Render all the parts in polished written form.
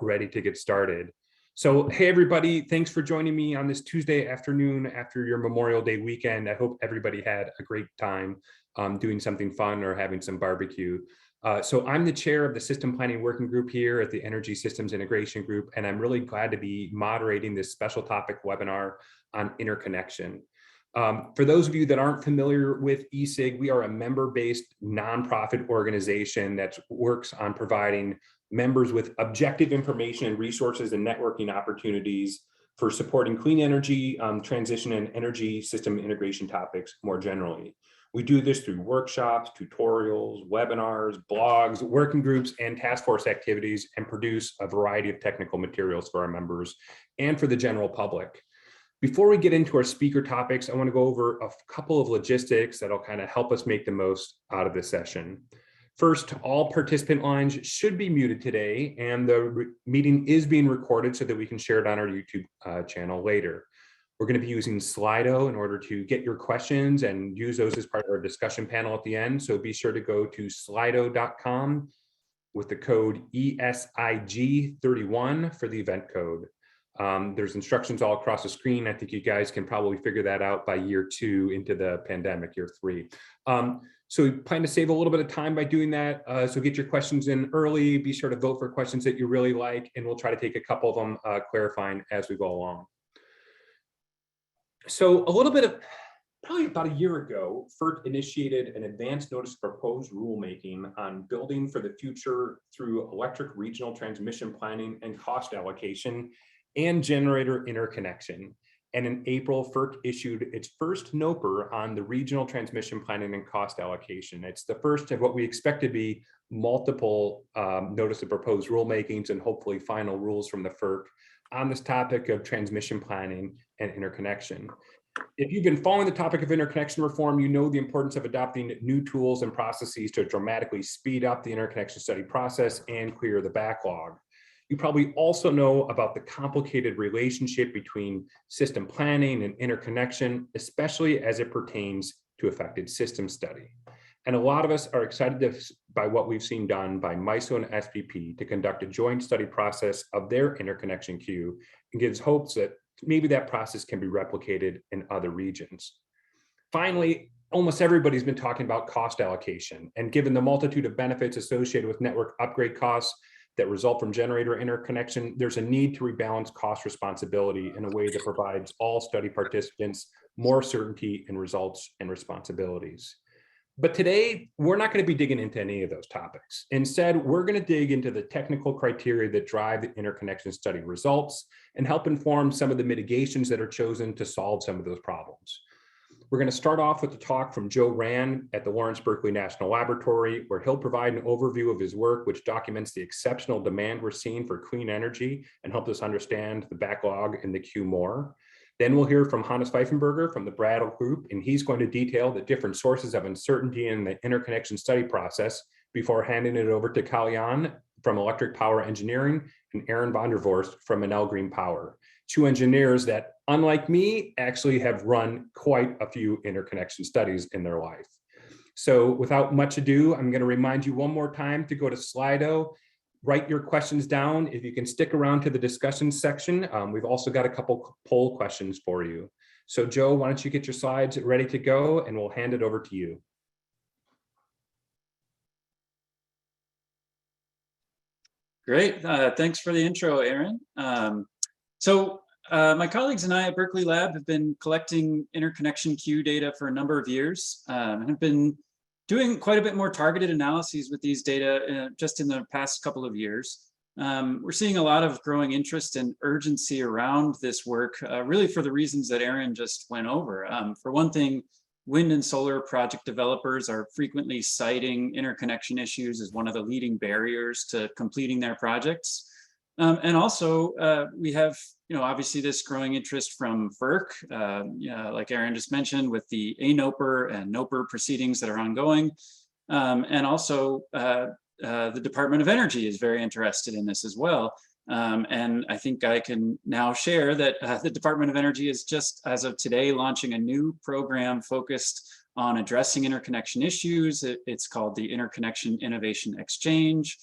ready to get started. So, hey everybody, thanks for joining me on this Tuesday afternoon after your Memorial Day weekend. I hope everybody had a great time doing something fun or having some barbecue. So I'm the chair of the System Planning Working Group here at the Energy Systems Integration Group, and I'm really glad to be moderating this special topic webinar on interconnection. For those of you that aren't familiar with ESIG, we are a member-based nonprofit organization that works on providing members with objective information and resources and networking opportunities for supporting clean energy transition and energy system integration topics more generally. We do this through workshops, tutorials, webinars, blogs, working groups, and task force activities, and produce a variety of technical materials for our members and for the general public. Before we get into our speaker topics, I want to go over a couple of logistics that'll kind of help us make the most out of this session. First, all participant lines should be muted today, and the meeting is being recorded so that we can share it on our YouTube channel later. We're going to be using Slido in order to get your questions and use those as part of our discussion panel at the end. So be sure to go to slido.com with the code ESIG31 for the event code. There's instructions all across the screen. I think you guys can probably figure that out by year 2 into the pandemic, year 3. So we plan to save a little bit of time by doing that. So get your questions in early. Be sure to vote for questions that you really like, and we'll try to take a couple of them clarifying as we go along. So a little bit of, probably about a year ago, FERC initiated an advance notice of proposed rulemaking on building for the future through electric regional transmission planning and cost allocation and generator interconnection. And in April, FERC issued its first NOPR on the regional transmission planning and cost allocation. It's the first of what we expect to be multiple notice of proposed rulemakings and hopefully final rules from the FERC on this topic of transmission planning and interconnection. If you've been following the topic of interconnection reform, you know the importance of adopting new tools and processes to dramatically speed up the interconnection study process and clear the backlog. You probably also know about the complicated relationship between system planning and interconnection, especially as it pertains to affected system study. And a lot of us are excited by what we've seen done by MISO and SPP to conduct a joint study process of their interconnection queue, and gives hopes that maybe that process can be replicated in other regions. Finally, almost everybody's been talking about cost allocation, and given the multitude of benefits associated with network upgrade costs that result from generator interconnection, there's a need to rebalance cost responsibility in a way that provides all study participants more certainty in results and responsibilities. But today, we're not going to be digging into any of those topics. Instead, we're going to dig into the technical criteria that drive the interconnection study results and help inform some of the mitigations that are chosen to solve some of those problems. We're going to start off with a talk from Joe Rand at the Lawrence Berkeley National Laboratory, where he'll provide an overview of his work, which documents the exceptional demand we're seeing for clean energy and help us understand the backlog in the queue more. Then we'll hear from Johannes Pfeifenberger from the Brattle group, and he's going to detail the different sources of uncertainty in the interconnection study process before handing it over to Kalyan from Electric Power Engineering and Aaron Vander Vorst from Enel Green Power, 2 engineers that, unlike me, actually have run quite a few interconnection studies in their life. So without much ado, I'm going to remind you one more time to go to Slido, write your questions down. If you can stick around to the discussion section, we've also got a couple poll questions for you. So Joe, why don't you get your slides ready to go, and we'll hand it over to you. Great, thanks for the intro, Aaron. My colleagues and I at Berkeley Lab have been collecting interconnection queue data for a number of years and have been doing quite a bit more targeted analyses with these data just in the past couple of years. We're seeing a lot of growing interest and urgency around this work, really for the reasons that Aaron just went over. For one thing, wind and solar project developers are frequently citing interconnection issues as one of the leading barriers to completing their projects. And also, we have, obviously this growing interest from FERC, like Aaron just mentioned, with the ANOPR and NOPR proceedings that are ongoing. And also, the Department of Energy is very interested in this as well. And I think I can now share that the Department of Energy is just as of today launching a new program focused on addressing interconnection issues. It's called the Interconnection Innovation Exchange.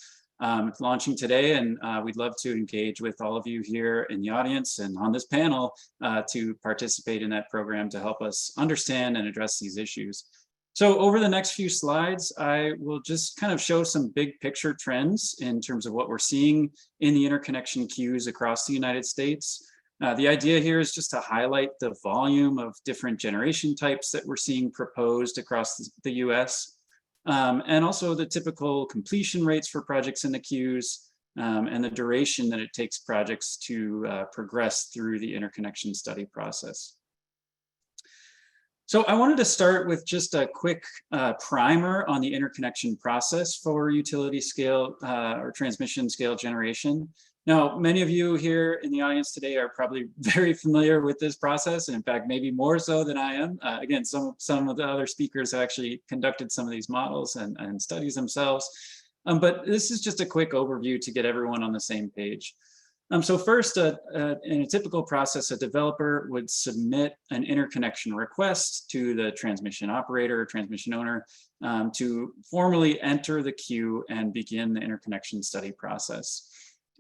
It's launching today, and we'd love to engage with all of you here in the audience and on this panel to participate in that program to help us understand and address these issues. So over the next few slides, I will just kind of show some big picture trends in terms of what we're seeing in the interconnection queues across the United States. The idea here is just to highlight the volume of different generation types that we're seeing proposed across the US, and also the typical completion rates for projects in the queues, and the duration that it takes projects to progress through the interconnection study process. So I wanted to start with just a quick primer on the interconnection process for utility scale or transmission scale generation. Now, many of you here in the audience today are probably very familiar with this process, and in fact, maybe more so than I am. Again, some of the other speakers have actually conducted some of these models and studies themselves. But this is just a quick overview to get everyone on the same page. So first, in a typical process, a developer would submit an interconnection request to the transmission operator or transmission owner to formally enter the queue and begin the interconnection study process.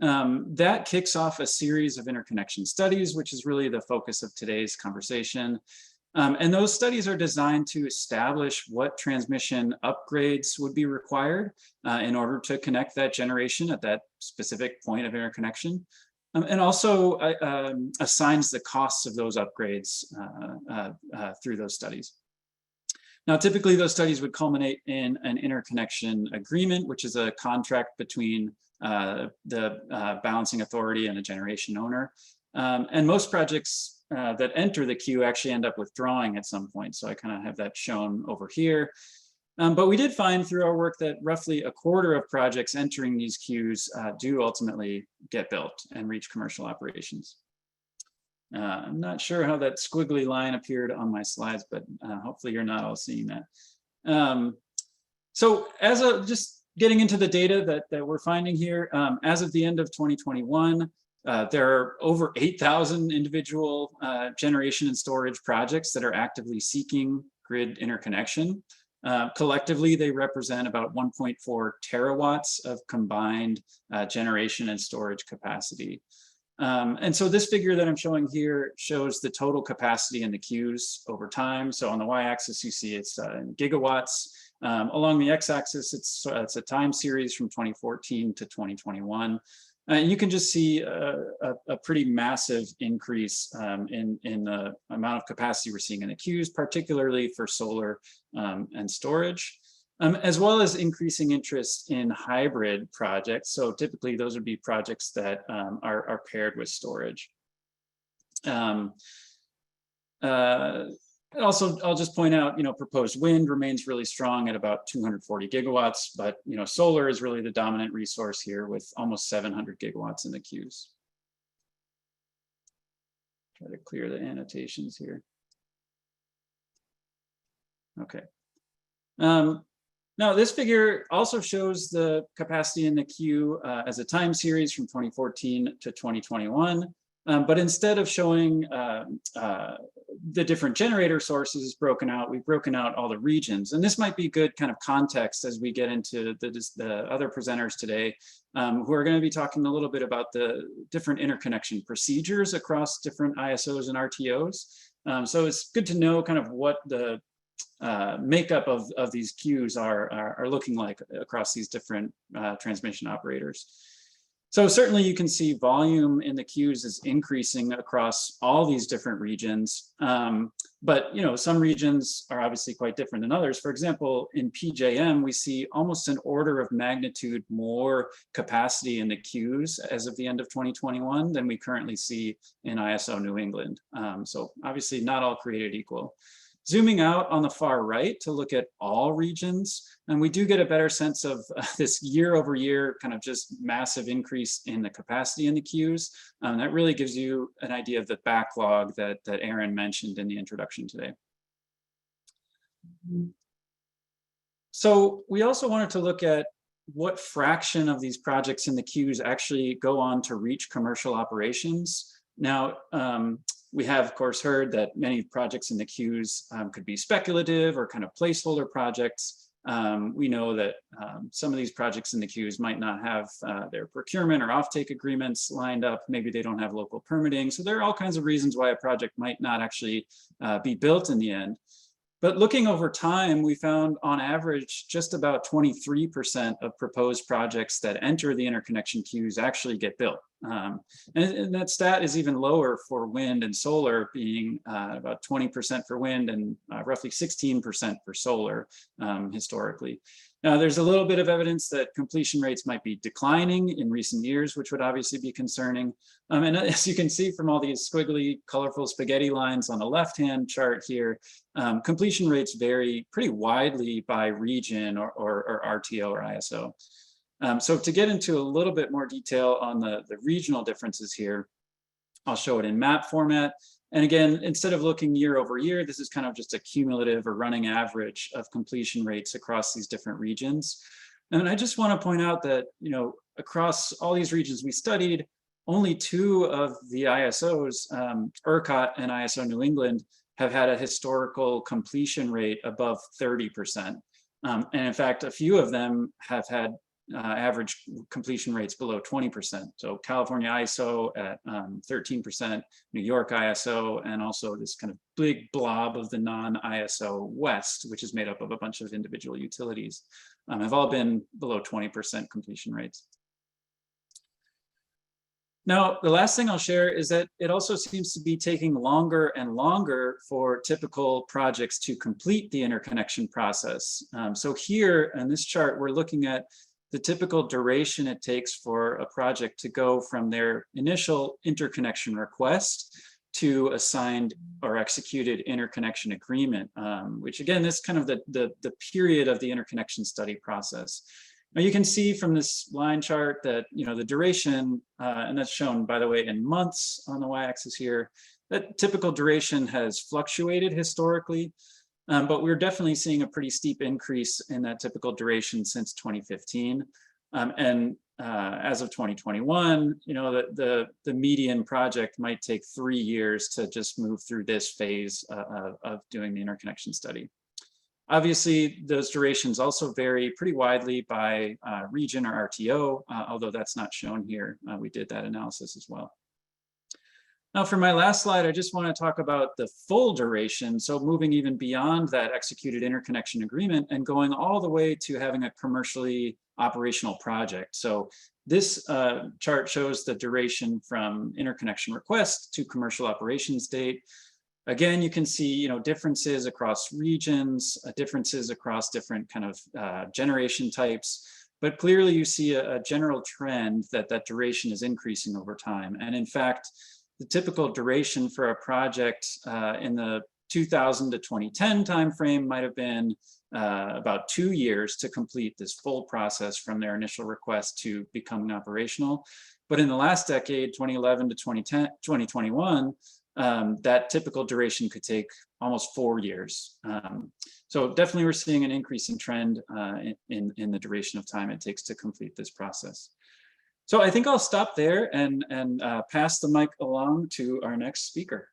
That kicks off a series of interconnection studies, which is really the focus of today's conversation. And those studies are designed to establish what transmission upgrades would be required in order to connect that generation at that specific point of interconnection, and also assigns the costs of those upgrades through those studies. Now, typically those studies would culminate in an interconnection agreement, which is a contract between the balancing authority and a generation owner. And most projects that enter the queue actually end up withdrawing at some point. So I kind of have that shown over here. But we did find through our work that roughly a quarter of projects entering these queues do ultimately get built and reach commercial operations. I'm not sure how that squiggly line appeared on my slides, but hopefully you're not all seeing that. So as just getting into the data that we're finding here, as of the end of 2021, there are over 8,000 individual generation and storage projects that are actively seeking grid interconnection. Collectively, they represent about 1.4 terawatts of combined generation and storage capacity. And so this figure that I'm showing here shows the total capacity in the queues over time. So on the y-axis, you see it's in gigawatts. Along the x-axis, it's a time series from 2014 to 2021. And you can just see a pretty massive increase in the amount of capacity we're seeing in the queues, particularly for solar and storage, as well as increasing interest in hybrid projects. So typically those would be projects that are paired with storage. Also, I'll just point out, proposed wind remains really strong at about 240 gigawatts, but, solar is really the dominant resource here with almost 700 gigawatts in the queues. Try to clear the annotations here. Okay. Now, this figure also shows the capacity in the queue as a time series from 2014 to 2021. But instead of showing the different generator sources broken out, we've broken out all the regions. And this might be good kind of context as we get into the other presenters today, who are going to be talking a little bit about the different interconnection procedures across different ISOs and RTOs. So it's good to know kind of what the makeup of these queues are looking like across these different transmission operators. So certainly you can see volume in the queues is increasing across all these different regions. But some regions are obviously quite different than others. For example, in PJM, we see almost an order of magnitude more capacity in the queues as of the end of 2021 than we currently see in ISO New England. So obviously not all created equal. Zooming out on the far right to look at all regions, and we do get a better sense of this year over year kind of just massive increase in the capacity in the queues. That really gives you an idea of the backlog that Aaron mentioned in the introduction today. So we also wanted to look at what fraction of these projects in the queues actually go on to reach commercial operations. Now, we have, of course, heard that many projects in the queues could be speculative or kind of placeholder projects. We know that some of these projects in the queues might not have their procurement or offtake agreements lined up. Maybe they don't have local permitting. So there are all kinds of reasons why a project might not actually be built in the end. But looking over time, we found on average, just about 23% of proposed projects that enter the interconnection queues actually get built. And that stat is even lower for wind and solar, being about 20% for wind and roughly 16% for solar historically. Now, there's a little bit of evidence that completion rates might be declining in recent years, which would obviously be concerning. And as you can see from all these squiggly, colorful spaghetti lines on the left-hand chart here, completion rates vary pretty widely by region or RTO or ISO. So to get into a little bit more detail on the regional differences here, I'll show it in map format. And again, instead of looking year over year, this is kind of just a cumulative or running average of completion rates across these different regions. And I just want to point out that, you know, across all these regions we studied, only 2 of the ISOs, ERCOT and ISO New England, have had a historical completion rate above 30%. And in fact, a few of them have had average completion rates below 20%. So California ISO at 13%, New York ISO, and also this kind of big blob of the non-ISO West, which is made up of a bunch of individual utilities, have all been below 20% completion rates. Now, the last thing I'll share is that it also seems to be taking longer and longer for typical projects to complete the interconnection process. So here in this chart, we're looking at the typical duration it takes for a project to go from their initial interconnection request to a signed or executed interconnection agreement, which again, is kind of the period of the interconnection study process. Now you can see from this line chart that, you know, the duration, and that's shown, by the way, in months on the y-axis here, that typical duration has fluctuated historically. But we're definitely seeing a pretty steep increase in that typical duration since 2015. And as of 2021, you know, the median project might take 3 years to just move through this phase of doing the interconnection study. Obviously, those durations also vary pretty widely by region or RTO, although that's not shown here. We did that analysis as well. Now, for my last slide, I just want to talk about the full duration. So moving even beyond that executed interconnection agreement and going all the way to having a commercially operational project. So this chart shows the duration from interconnection request to commercial operations date. Again, you can see, you know, differences across regions, differences across different kind of generation types. But clearly, you see a general trend that that duration is increasing over time. And in fact, the typical duration for a project in the 2000 to 2010 timeframe might have been about 2 years to complete this full process from their initial request to becoming operational. But in the last decade, 2011 to 2021, that typical duration could take almost 4 years. So definitely we're seeing an increasing trend in the duration of time it takes to complete this process. So I think I'll stop there and pass the mic along to our next speaker.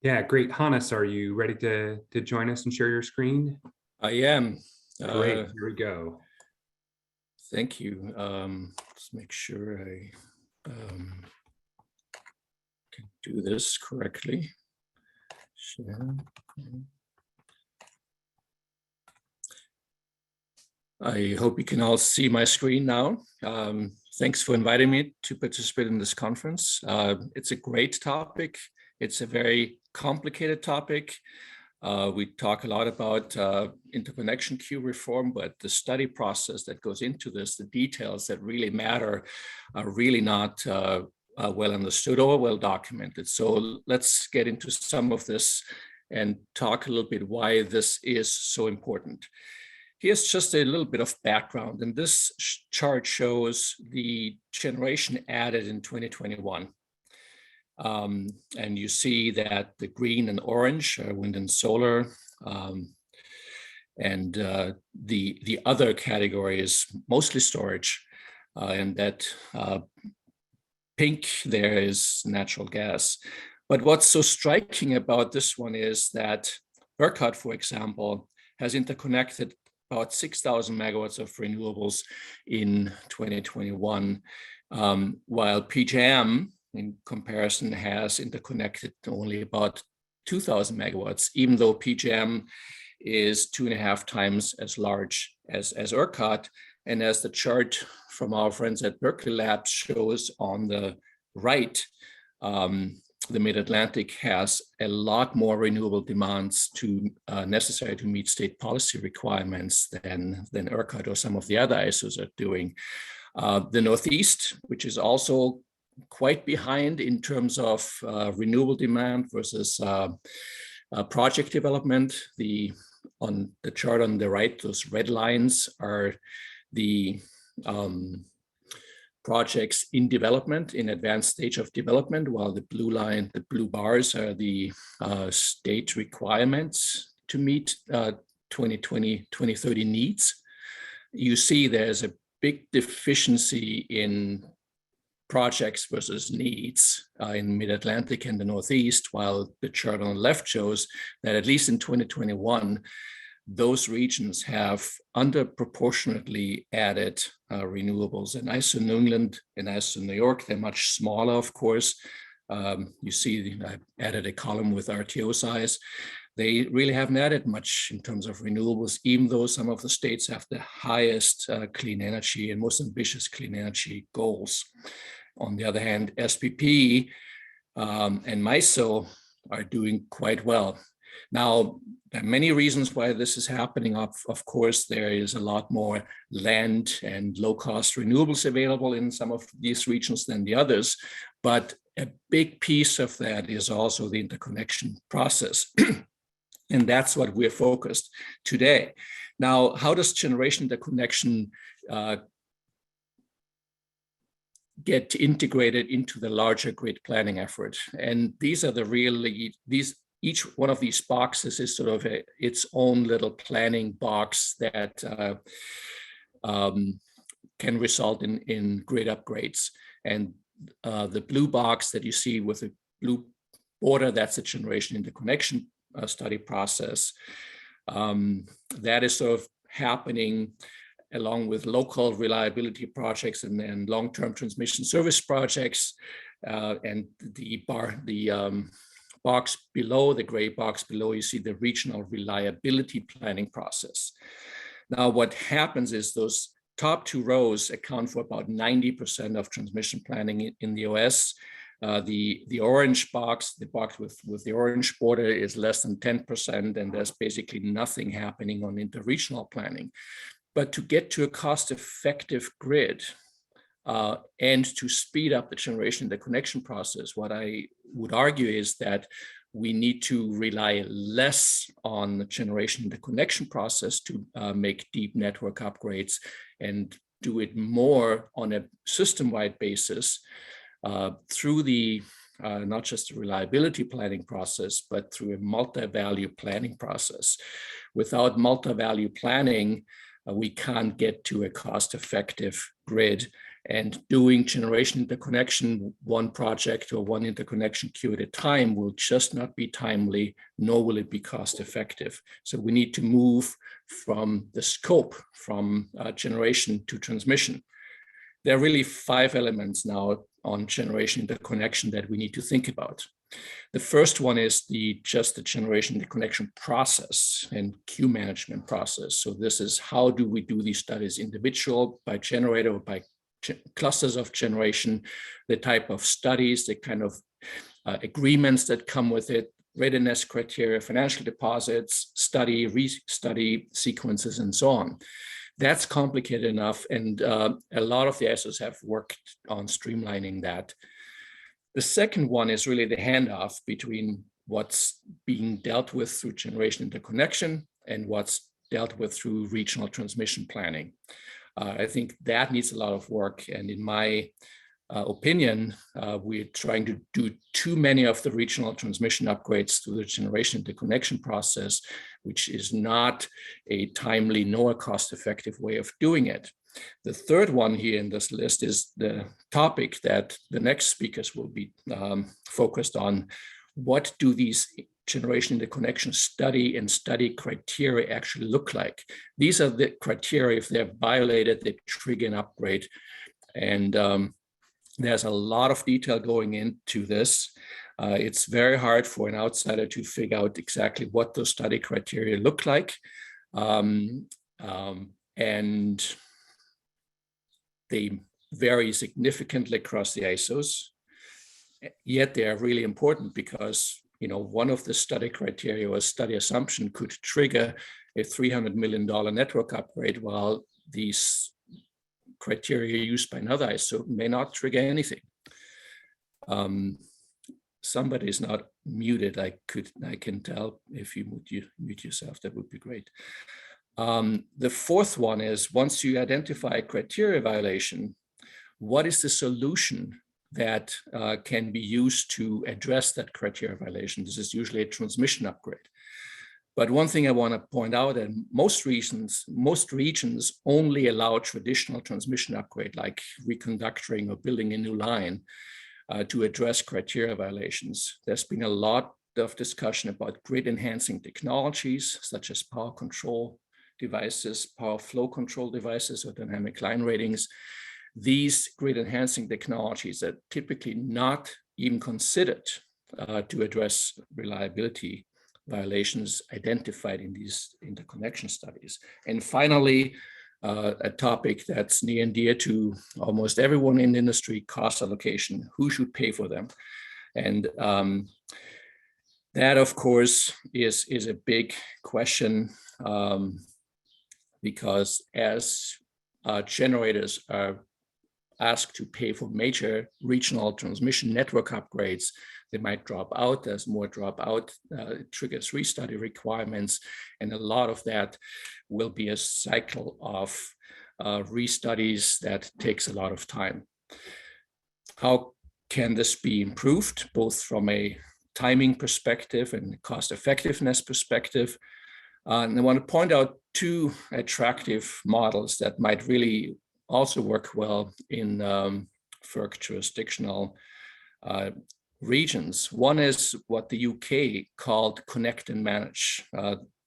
Yeah, great. Johannes, are you ready to join us and share your screen? I am. Great, here we go. Thank you. Let's make sure I can do this correctly. Share. I hope you can all see my screen now. Thanks for inviting me to participate in this conference. It's a great topic. It's a very complicated topic. We talk a lot about interconnection queue reform, but the study process that goes into this, the details that really matter, are really not well understood or well documented. So let's get into some of this and talk a little bit why this is so important. Here's just a little bit of background, and this chart shows the generation added in 2021. And you see that the green and orange are wind and solar, and the other category is mostly storage, and that pink there is natural gas. But what's so striking about this one is that ERCOT, for example, has interconnected about 6,000 megawatts of renewables in 2021, while PJM in comparison has interconnected only about 2,000 megawatts, even though PJM is 2.5 times as large as ERCOT. And as the chart from our friends at Berkeley Labs shows on the right, the Mid-Atlantic has a lot more renewable demands necessary to meet state policy requirements than ERCOT or some of the other ISOs are doing. The Northeast, which is also quite behind in terms of renewable demand versus project development. On the chart on the right, those red lines are the projects in development, in advanced stage of development, while the blue bars are the state requirements to meet 2020, 2030 needs. You see there's a big deficiency in projects versus needs in Mid-Atlantic and the Northeast, while the chart on the left shows that at least in 2021, those regions have underproportionately added renewables. And ISO New England and ISO New York, they're much smaller, of course. You see, I added a column with RTO size. They really haven't added much in terms of renewables, even though some of the states have the highest clean energy and most ambitious clean energy goals. On the other hand, SPP and MISO are doing quite well. Now, there are many reasons why this is happening. Of course, there is a lot more land and low-cost renewables available in some of these regions than the others, but a big piece of that is also the interconnection process. And that's what we're focused today. Now, how does generation interconnection get integrated into the larger grid planning effort? And these are each one of these boxes is sort of its own little planning box that can result in grid upgrades. And the blue box that you see with the blue border, that's a generation interconnection study process. That is sort of happening along with local reliability projects and then long-term transmission service projects. And the box below, the gray box below, you see the regional reliability planning process. Now, what happens is those top two rows account for about 90% of transmission planning in the US. The orange box, the box with the orange border, is less than 10%, and there's basically nothing happening on interregional planning. But to get to a cost-effective grid and to speed up the generation interconnection process, what I would argue is that we need to rely less on the generation interconnection process to make deep network upgrades and do it more on a system-wide basis through the not just the reliability planning process, but through a multi-value planning process. Without multi-value planning, we can't get to a cost-effective grid, and doing generation interconnection, one project or one interconnection queue at a time, will just not be timely, nor will it be cost-effective. So we need to move from the scope, from generation to transmission. There are really 5 elements now on generation interconnection that we need to think about. The first one is just the generation interconnection process and queue management process. So this is, how do we do these studies, individual, by generator, or by clusters of generation, the type of studies, the kind of agreements that come with it, readiness criteria, financial deposits, study, re-study sequences, and so on. That's complicated enough, and a lot of the ISOs have worked on streamlining that. The second one is really the handoff between what's being dealt with through generation interconnection and what's dealt with through regional transmission planning. I think that needs a lot of work, and in my opinion, we're trying to do too many of the regional transmission upgrades through the generation interconnection process, which is not a timely nor cost-effective way of doing it. The third one here in this list is the topic that the next speakers will be focused on. What do these generation interconnection study and study criteria actually look like. These are the criteria. If they're violated, they trigger an upgrade. And there's a lot of detail going into this. It's very hard for an outsider to figure out exactly what those study criteria look like. And they vary significantly across the ISOs, yet they are really important because, you know, one of the study criteria or study assumption could trigger a $300 million network upgrade, while these criteria used by another ISO may not trigger anything. Somebody is not muted. I can tell. If you mute yourself, that would be great. The fourth one is, once you identify a criteria violation, what is the solution that can be used to address that criteria violation? This is usually a transmission upgrade. But one thing I want to point out, that most regions only allow traditional transmission upgrade, like reconductoring or building a new line, to address criteria violations. There's been a lot of discussion about grid enhancing technologies, such as power control devices, power flow control devices, or dynamic line ratings. These grid enhancing technologies are typically not even considered to address reliability violations identified in these interconnection studies. And finally, a topic that's near and dear to almost everyone in the industry, cost allocation. Who should pay for them? And that, of course, is a big question, because as generators are asked to pay for major regional transmission network upgrades, they might drop out. There's more dropout, it triggers restudy requirements, and a lot of that will be a cycle of restudies that takes a lot of time. How can this be improved, both from a timing perspective and cost effectiveness perspective? And I want to point out two attractive models that might really also work well in FERC jurisdictional regions. One is what the UK called Connect and Manage.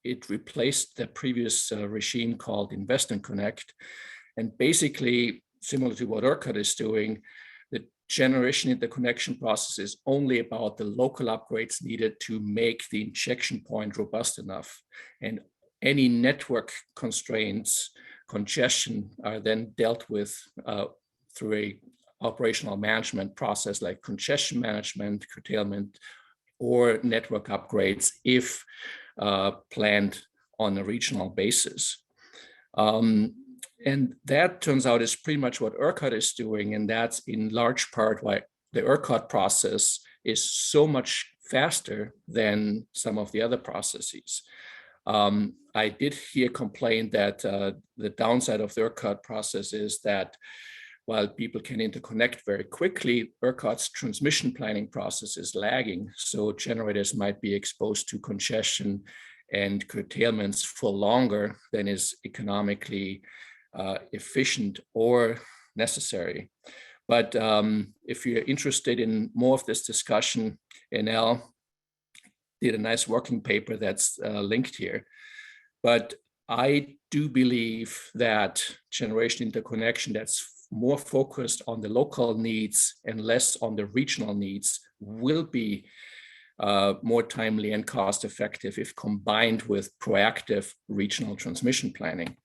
It replaced the previous regime called Invest and Connect. And basically, similar to what ERCOT is doing, the generation interconnection process is only about the local upgrades needed to make the injection point robust enough. And any network constraints, congestion, are then dealt with through a operational management process like congestion management, curtailment, or network upgrades if planned on a regional basis. And that turns out is pretty much what ERCOT is doing, and that's in large part why the ERCOT process is so much faster than some of the other processes. I did hear complaint that the downside of the ERCOT process is that while people can interconnect very quickly, ERCOT's transmission planning process is lagging. So generators might be exposed to congestion and curtailments for longer than is economically efficient or necessary. But if you're interested in more of this discussion, Enel did a nice working paper that's linked here. But I do believe that generation interconnection that's more focused on the local needs and less on the regional needs will be more timely and cost effective if combined with proactive regional transmission planning.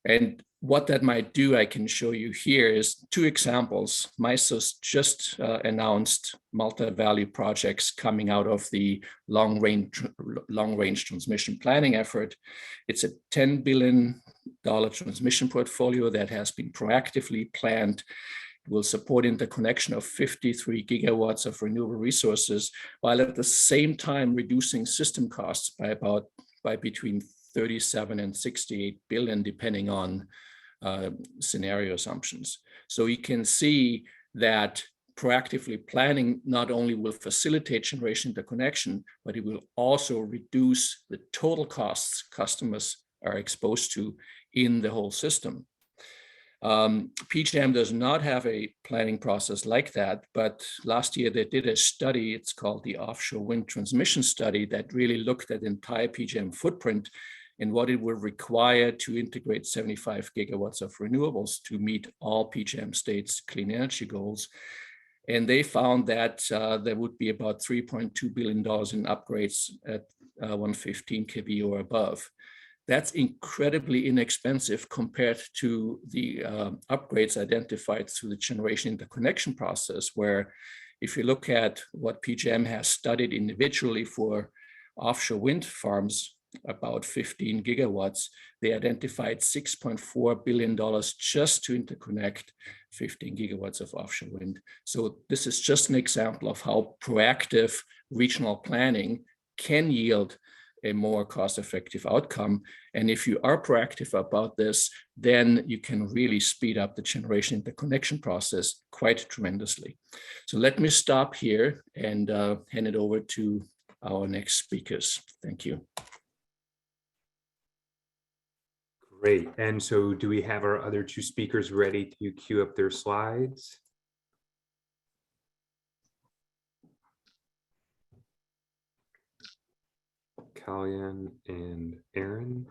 And what that might do, I can show you here, is two examples. MISO's just announced multi-value projects coming out of the long-range transmission planning effort. It's a $10 billion transmission portfolio that has been proactively planned. It will support interconnection of 53 gigawatts of renewable resources, while at the same time reducing system costs by between 37 and 68 billion, depending on scenario assumptions. So you can see that proactively planning not only will facilitate generation interconnection, but it will also reduce the total costs customers are exposed to in the whole system. PJM does not have a planning process like that, but last year they did a study, it's called the Offshore Wind Transmission Study, that really looked at the entire PJM footprint and what it would require to integrate 75 gigawatts of renewables to meet all PJM states' clean energy goals. And they found that there would be about $3.2 billion in upgrades at 115 kV or above. That's incredibly inexpensive compared to the upgrades identified through the Generation Interconnection process, where if you look at what PJM has studied individually for offshore wind farms, about 15 gigawatts, they identified $6.4 billion just to interconnect 15 gigawatts of offshore wind. So this is just an example of how proactive regional planning can yield a more cost-effective outcome. And if you are proactive about this, then you can really speed up the generation interconnection process quite tremendously. So let me stop here and hand it over to our next speakers. Thank you. Great. And so do we have our other two speakers ready to queue up their slides? Kalyan and Aaron?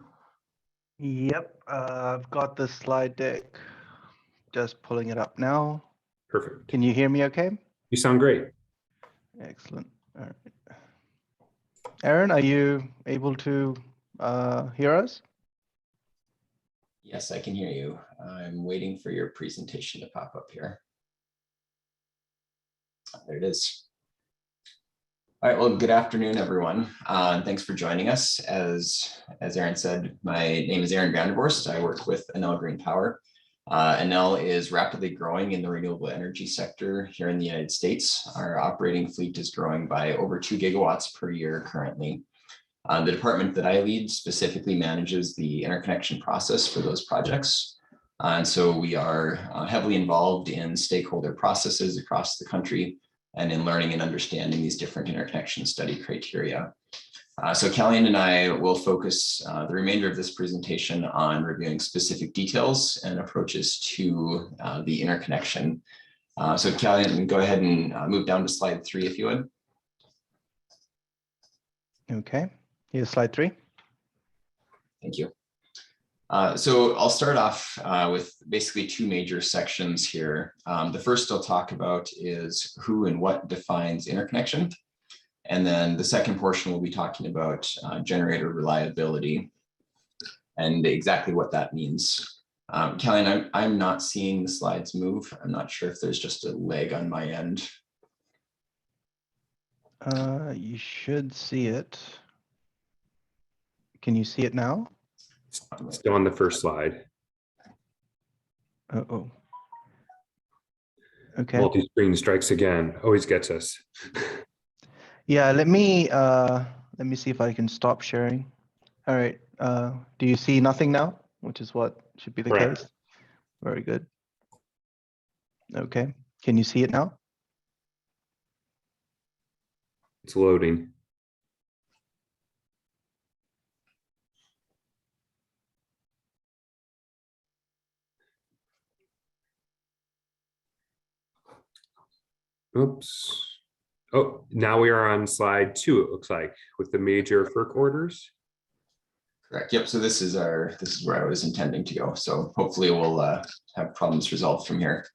Yep, I've got the slide deck. Just pulling it up now. Perfect. Can you hear me okay? You sound great. Excellent. All right. Aaron, are you able to hear us? Yes, I can hear you. I'm waiting for your presentation to pop up here. There it is. All right, well, good afternoon, everyone. Thanks for joining us. As Aaron said, my name is Aaron Vander. I work with Enel Green Power. Enel is rapidly growing in the renewable energy sector here in the United States. Our operating fleet is growing by over 2 gigawatts per year currently. The department that I lead specifically manages the interconnection process for those projects. And so we are heavily involved in stakeholder processes across the country and in learning and understanding these different interconnection study criteria. So Kalyan and I will focus the remainder of this presentation on reviewing specific details and approaches to the interconnection. So Kalyan, go ahead and move down to slide 3 if you would. Okay, here's slide 3. Thank you. So I'll start off with basically two major sections here. The first I'll talk about is who and what defines interconnection. And then the second portion we'll be talking about generator reliability and exactly what that means. Kalyan, I'm not seeing the slides move. I'm not sure if there's just a lag on my end. You should see it. Can you see it now? Still on the first slide. Oh. Okay. Multi-screen strikes again. Always gets us. Yeah, let me see if I can stop sharing. All right. Do you see nothing now? Which is what should be the Correct. case. Very good. Okay. Can you see it now? It's loading. Oops. Oh, now we are on slide 2, it looks like, with the major FERC orders. Correct. Yep. So this is where I was intending to go. So hopefully we'll have problems resolved from here.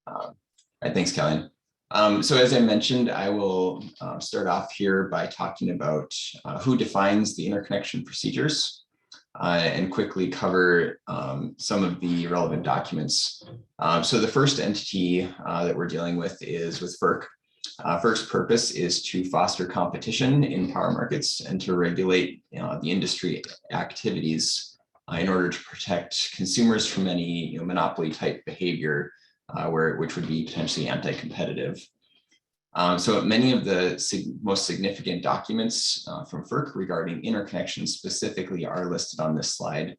All right. Thanks, Kalyan. So as I mentioned, I will start off here by talking about who defines the interconnection procedures and quickly cover some of the relevant documents. So the first entity that we're dealing with is with FERC. FERC's purpose is to foster competition in power markets and to regulate the industry activities in order to protect consumers from any monopoly type behavior which would be potentially anti-competitive. So many of the most significant documents from FERC regarding interconnection specifically are listed on this slide.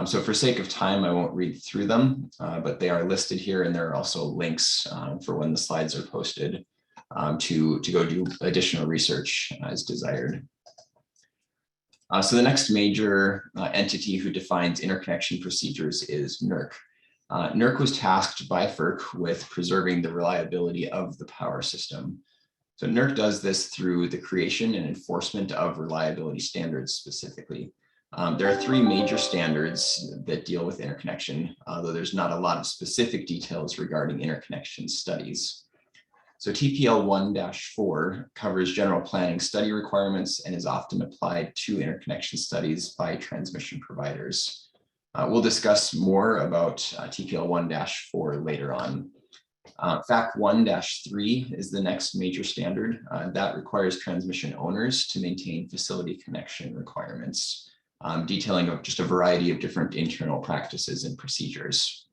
So for sake of time, I won't read through them, but they are listed here, and there are also links for when the slides are posted to go do additional research as desired. So the next major entity who defines interconnection procedures is NERC. NERC was tasked by FERC with preserving the reliability of the power system. So NERC does this through the creation and enforcement of reliability standards specifically. There are three major standards that deal with interconnection, though there's not a lot of specific details regarding interconnection studies. So TPL 1-4 covers general planning study requirements and is often applied to interconnection studies by transmission providers. We'll discuss more about TPL 1-4 later on. FAC 1-3 is the next major standard that requires transmission owners to maintain facility connection requirements, detailing of just a variety of different internal practices and procedures.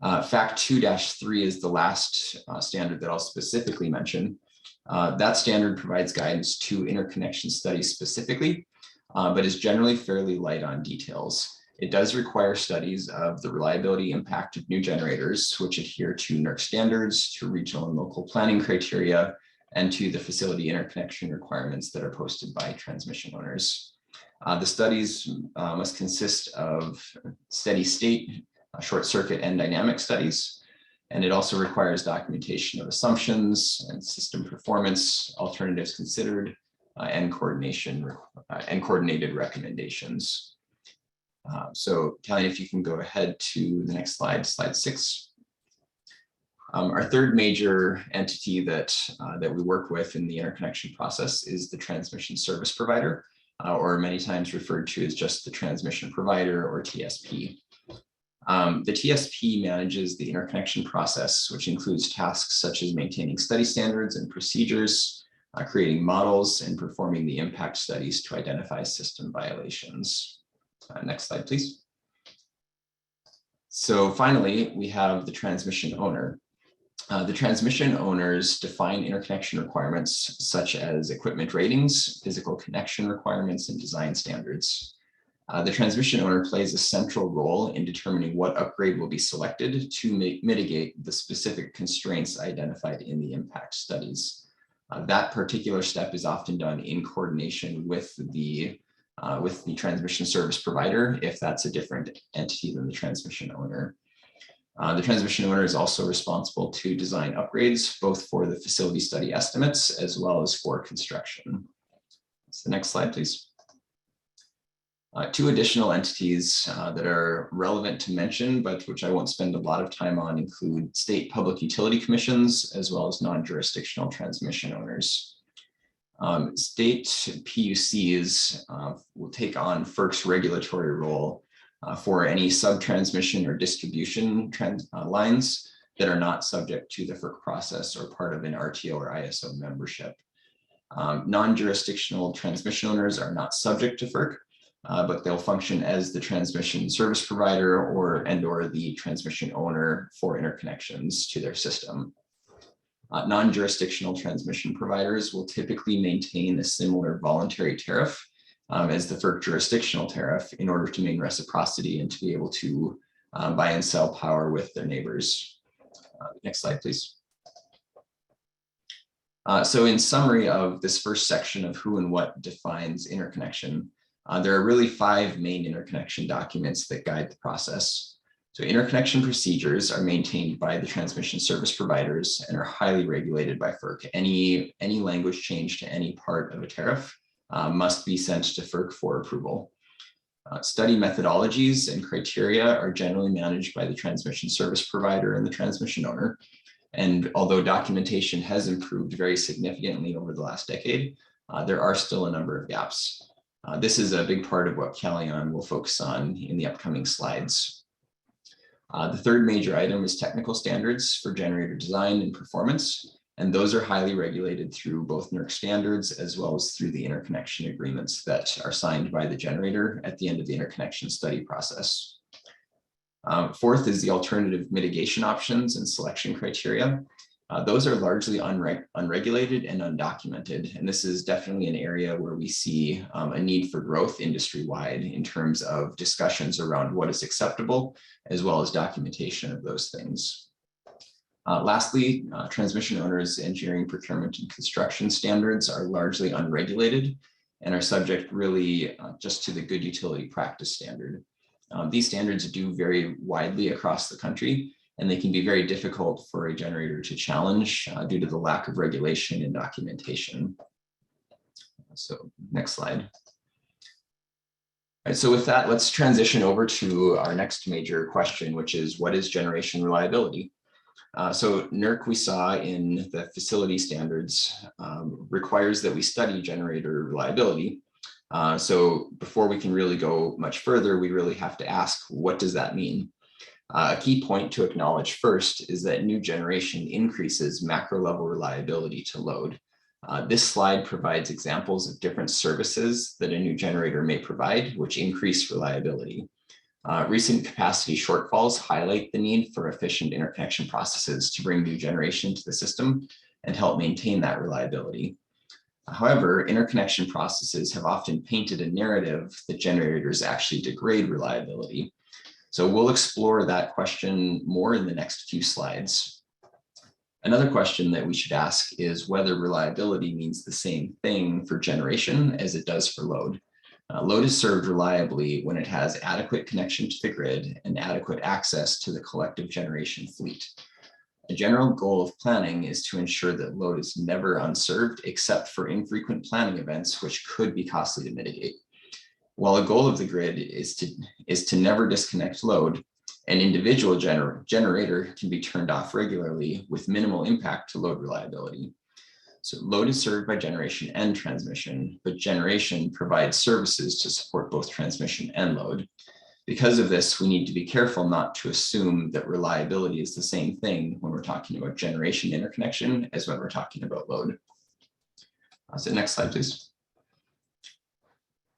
FAC 2-3 is the last standard that I'll specifically mention. That standard provides guidance to interconnection studies specifically, but is generally fairly light on details. It does require studies of the reliability impact of new generators, which adhere to NERC standards, to regional and local planning criteria, and to the facility interconnection requirements that are posted by transmission owners. The studies must consist of steady state, short circuit, and dynamic studies. And it also requires documentation of assumptions and system performance, alternatives considered, and coordinated recommendations. So Kalyan, if you can go ahead to the next slide, slide 6. Our third major entity that we work with in the interconnection process is the transmission service provider, or many times referred to as just the transmission provider, or TSP. The TSP manages the interconnection process, which includes tasks such as maintaining study standards and procedures, creating models, and performing the impact studies to identify system violations. Next slide, please. So finally, we have the transmission owner. The transmission owners define interconnection requirements such as equipment ratings, physical connection requirements, and design standards. The transmission owner plays a central role in determining what upgrade will be selected to mitigate the specific constraints identified in the impact studies. That particular step is often done in coordination with the transmission service provider, if that's a different entity than the transmission owner. The transmission owner is also responsible to design upgrades, both for the facility study estimates as well as for construction. So next slide, please. Two additional entities that are relevant to mention, but which I won't spend a lot of time on, include state public utility commissions, as well as non-jurisdictional transmission owners. State PUCs will take on FERC's regulatory role for any sub-transmission or distribution lines that are not subject to the FERC process or part of an RTO or ISO membership. Non-jurisdictional transmission owners are not subject to FERC, but they'll function as the transmission service provider or the transmission owner for interconnections to their system. Non-jurisdictional transmission providers will typically maintain a similar voluntary tariff as the FERC jurisdictional tariff in order to maintain reciprocity and to be able to buy and sell power with their neighbors. Next slide, please. So in summary of this first section of who and what defines interconnection, there are really 5 main interconnection documents that guide the process. So interconnection procedures are maintained by the transmission service providers and are highly regulated by FERC. Any language change to any part of a tariff must be sent to FERC for approval. Study methodologies and criteria are generally managed by the transmission service provider and the transmission owner. And although documentation has improved very significantly over the last decade, there are still a number of gaps. This is a big part of what Kalyan will focus on in the upcoming slides. The third major item is technical standards for generator design and performance, and those are highly regulated through both NERC standards as well as through the interconnection agreements that are signed by the generator at the end of the interconnection study process. Fourth is the alternative mitigation options and selection criteria. Those are largely unregulated and undocumented, and this is definitely an area where we see a need for growth industry-wide in terms of discussions around what is acceptable, as well as documentation of those things. Lastly, transmission owners' engineering, procurement, and construction standards are largely unregulated and are subject really just to the good utility practice standard. These standards do vary widely across the country, and they can be very difficult for a generator to challenge due to the lack of regulation and documentation. So next slide. All right, so with that, let's transition over to our next major question, which is what is generation reliability? So NERC, we saw in the facility standards, requires that we study generator reliability. So before we can really go much further, we really have to ask, what does that mean? A key point to acknowledge first is that new generation increases macro level reliability to load. This slide provides examples of different services that a new generator may provide, which increase reliability. Recent capacity shortfalls highlight the need for efficient interconnection processes to bring new generation to the system and help maintain that reliability. However, interconnection processes have often painted a narrative that generators actually degrade reliability. So we'll explore that question more in the next few slides. Another question that we should ask is whether reliability means the same thing for generation as it does for load. Load is served reliably when it has adequate connection to the grid and adequate access to the collective generation fleet. A general goal of planning is to ensure that load is never unserved except for infrequent planning events, which could be costly to mitigate. While a goal of the grid is to never disconnect load, an individual generator can be turned off regularly with minimal impact to load reliability. So load is served by generation and transmission, but generation provides services to support both transmission and load. Because of this, we need to be careful not to assume that reliability is the same thing when we're talking about generation interconnection as when we're talking about load. So next slide, please.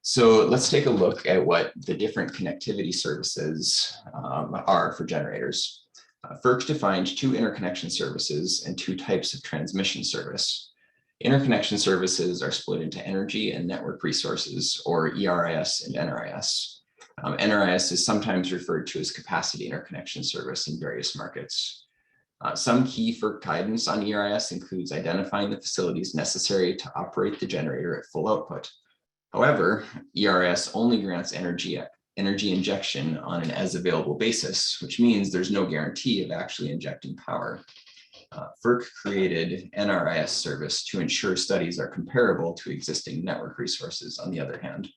So let's take a look at what the different connectivity services are for generators. FERC defined 2 interconnection services and 2 types of transmission service. Interconnection services are split into energy and network resources, or ERIS and NRIS. NRIS is sometimes referred to as capacity interconnection service in various markets. Some key FERC guidance on ERIS includes identifying the facilities necessary to operate the generator at full output. However, ERIS only grants energy injection on an as available basis, which means there's no guarantee of actually injecting power. FERC created NRIS service to ensure studies are comparable to existing network resources on the other hand.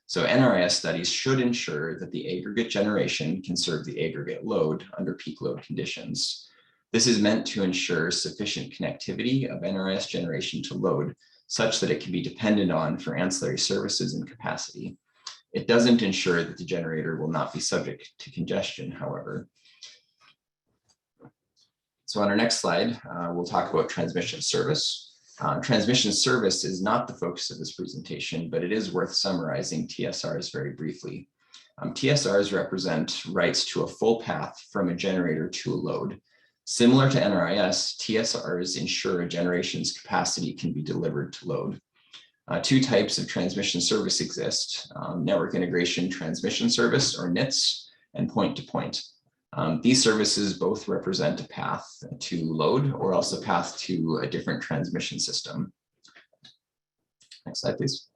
So NRIS studies should ensure that the aggregate generation can serve the aggregate load under peak load conditions. This is meant to ensure sufficient connectivity of NRIS generation to load such that it can be depended on for ancillary services and capacity. It doesn't ensure that the generator will not be subject to congestion, however. So on our next slide, we'll talk about transmission service. Transmission service is not the focus of this presentation, but it is worth summarizing TSRs very briefly. TSRs represent rights to a full path from a generator to a load. Similar to NRIS, TSRs ensure a generation's capacity can be delivered to load. 2 types of transmission service exist, network integration transmission service, or NITS, and point-to-point. These services both represent a path to load or else a path to a different transmission system. Next slide, please.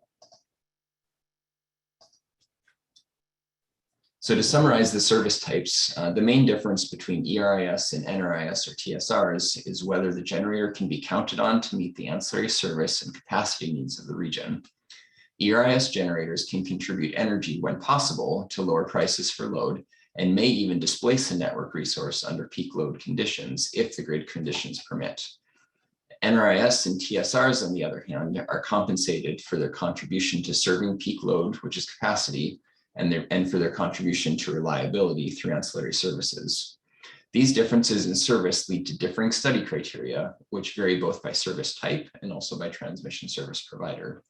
So to summarize the service types, the main difference between ERIS and NRIS or TSRs is whether the generator can be counted on to meet the ancillary service and capacity needs of the region. ERIS generators can contribute energy when possible to lower prices for load, and may even displace a network resource under peak load conditions if the grid conditions permit. NRIS and TSRs, on the other hand, are compensated for their contribution to serving peak load, which is capacity, and for their contribution to reliability through ancillary services. These differences in service lead to differing study criteria, which vary both by service type and also by transmission service provider.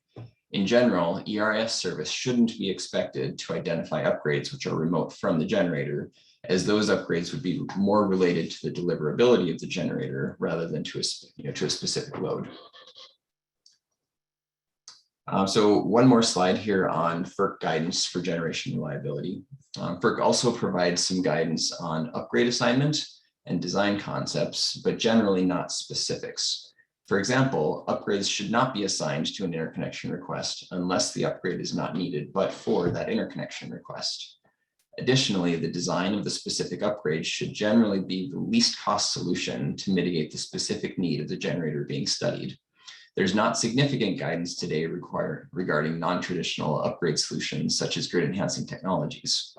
In general, ERIS service shouldn't be expected to identify upgrades which are remote from the generator, as those upgrades would be more related to the deliverability of the generator rather than to a specific load. So one more slide here on FERC guidance for generation reliability. FERC also provides some guidance on upgrade assignment and design concepts, but generally not specifics. For example, upgrades should not be assigned to an interconnection request unless the upgrade is not needed but for that interconnection request. Additionally, the design of the specific upgrade should generally be the least cost solution to mitigate the specific need of the generator being studied. There's not significant guidance today regarding non-traditional upgrade solutions such as grid enhancing technologies.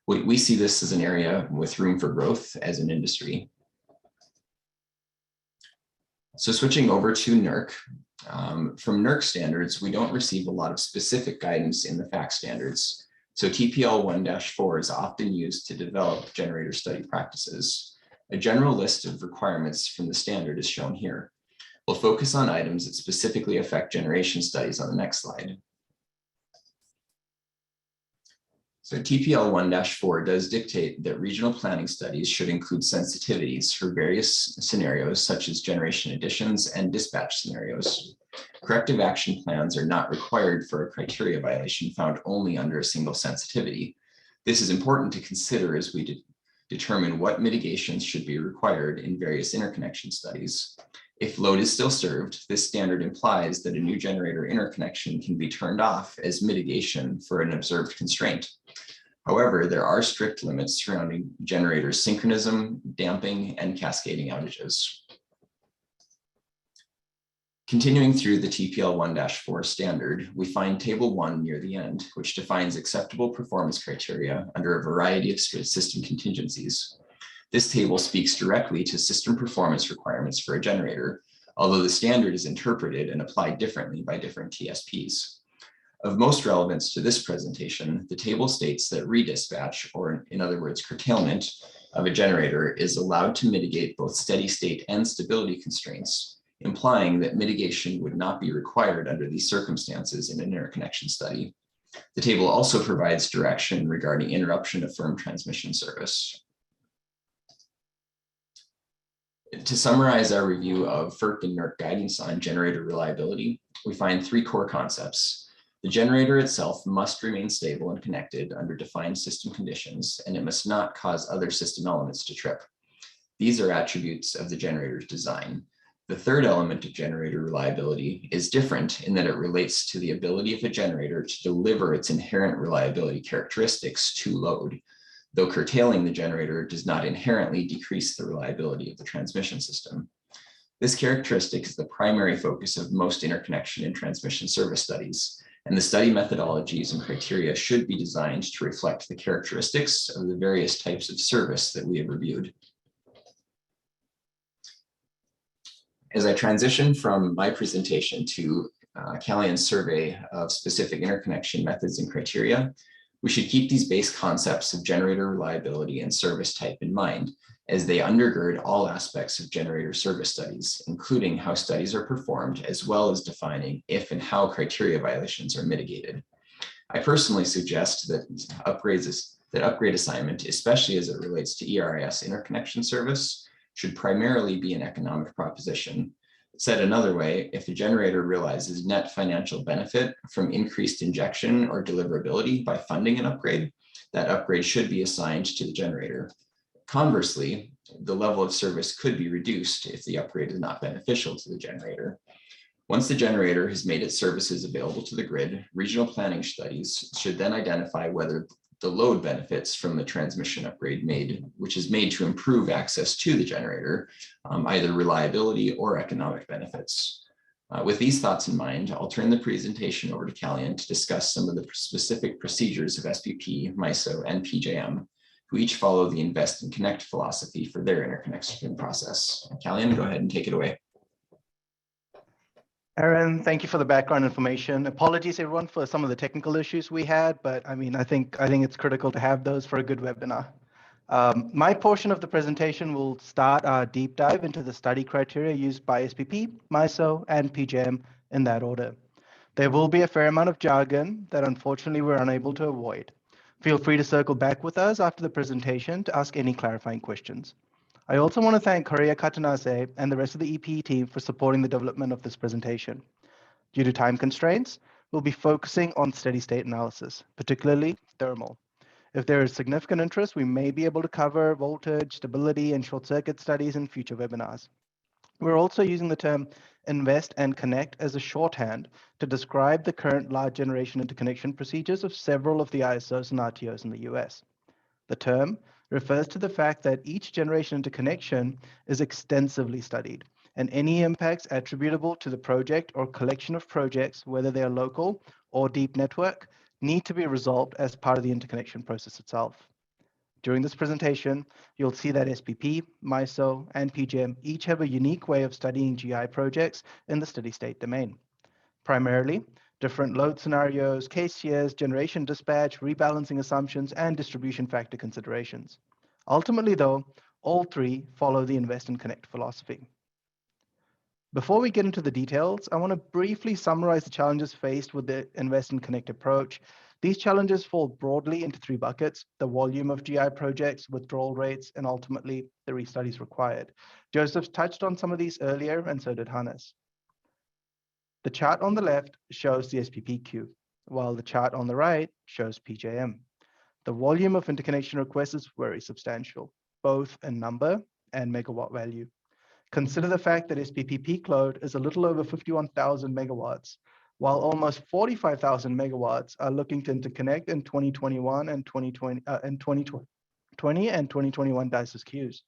We see this as an area with room for growth as an industry. So switching over to NERC, from NERC standards, we don't receive a lot of specific guidance in the FACT standards. So TPL 1-4 is often used to develop generator study practices. A general list of requirements from the standard is shown here. We'll focus on items that specifically affect generation studies on the next slide. So TPL 1-4 does dictate that regional planning studies should include sensitivities for various scenarios such as generation additions and dispatch scenarios. Corrective action plans are not required for a criteria violation found only under a single sensitivity. This is important to consider as we determine what mitigations should be required in various interconnection studies. If load is still served, this standard implies that a new generator interconnection can be turned off as mitigation for an observed constraint. However, there are strict limits surrounding generator synchronism, damping, and cascading outages. Continuing through the TPL 1-4 standard, we find Table 1 near the end, which defines acceptable performance criteria under a variety of system contingencies. This table speaks directly to system performance requirements for a generator, although the standard is interpreted and applied differently by different TSPs. Of most relevance to this presentation, the table states that redispatch, or in other words, curtailment of a generator, is allowed to mitigate both steady state and stability constraints, implying that mitigation would not be required under these circumstances in an interconnection study. The table also provides direction regarding interruption of firm transmission service. To summarize our review of FERC and NERC guidance on generator reliability, we find three core concepts. The generator itself must remain stable and connected under defined system conditions, and it must not cause other system elements to trip. These are attributes of the generator's design. The third element of generator reliability is different in that it relates to the ability of a generator to deliver its inherent reliability characteristics to load, though curtailing the generator does not inherently decrease the reliability of the transmission system. This characteristic is the primary focus of most interconnection and transmission service studies, and the study methodologies and criteria should be designed to reflect the characteristics of the various types of service that we have reviewed. As I transition from my presentation to Kalyan's survey of specific interconnection methods and criteria, we should keep these base concepts of generator reliability and service type in mind, as they undergird all aspects of generator service studies, including how studies are performed, as well as defining if and how criteria violations are mitigated. I personally suggest that upgrade assignment, especially as it relates to ERIS interconnection service, should primarily be an economic proposition. Said another way, if a generator realizes net financial benefit from increased injection or deliverability by funding an upgrade, that upgrade should be assigned to the generator. Conversely, the level of service could be reduced if the upgrade is not beneficial to the generator. Once the generator has made its services available to the grid, regional planning studies should then identify whether the load benefits from the transmission upgrade which is made to improve access to the generator, either reliability or economic benefits. With these thoughts in mind, I'll turn the presentation over to Kalyan to discuss some of the specific procedures of SPP, MISO, and PJM, who each follow the invest and connect philosophy for their interconnection process. Kalyan, go ahead and take it away. Aaron, thank you for the background information. Apologies everyone for some of the technical issues we had, but I think it's critical to have those for a good webinar. My portion of the presentation will start our deep dive into the study criteria used by SPP, MISO, and PJM in that order. There will be a fair amount of jargon that unfortunately we're unable to avoid. Feel free to circle back with us after the presentation to ask any clarifying questions. I also want to thank Korea Katanase and the rest of the EP team for supporting the development of this presentation. Due to time constraints, we'll be focusing on steady state analysis, particularly thermal. If there is significant interest, we may be able to cover voltage, stability, and short circuit studies in future webinars. We're also using the term invest and connect as a shorthand to describe the current large generation interconnection procedures of several of the ISOs and RTOs in the US. The term refers to the fact that each generation interconnection is extensively studied, and any impacts attributable to the project or collection of projects, whether they are local or deep network, need to be resolved as part of the interconnection process itself. During this presentation, you'll see that SPP, MISO, and PJM each have a unique way of studying GI projects in the steady state domain. Primarily, different load scenarios, case years, generation dispatch, rebalancing assumptions, and distribution factor considerations. Ultimately, though, all three follow the invest and connect philosophy. Before we get into the details, I want to briefly summarize the challenges faced with the invest and connect approach. These challenges fall broadly into three buckets: the volume of GI projects, withdrawal rates, and ultimately the restudies required. Joseph touched on some of these earlier, and so did Johannes. The chart on the left shows the SPP queue, while the chart on the right shows PJM. The volume of interconnection requests is very substantial, both in number and megawatt value. Consider the fact that SPP peak load is a little over 51,000 megawatts, while almost 45,000 megawatts are looking to interconnect in 2021 and 2020 and 2021 DICES queues.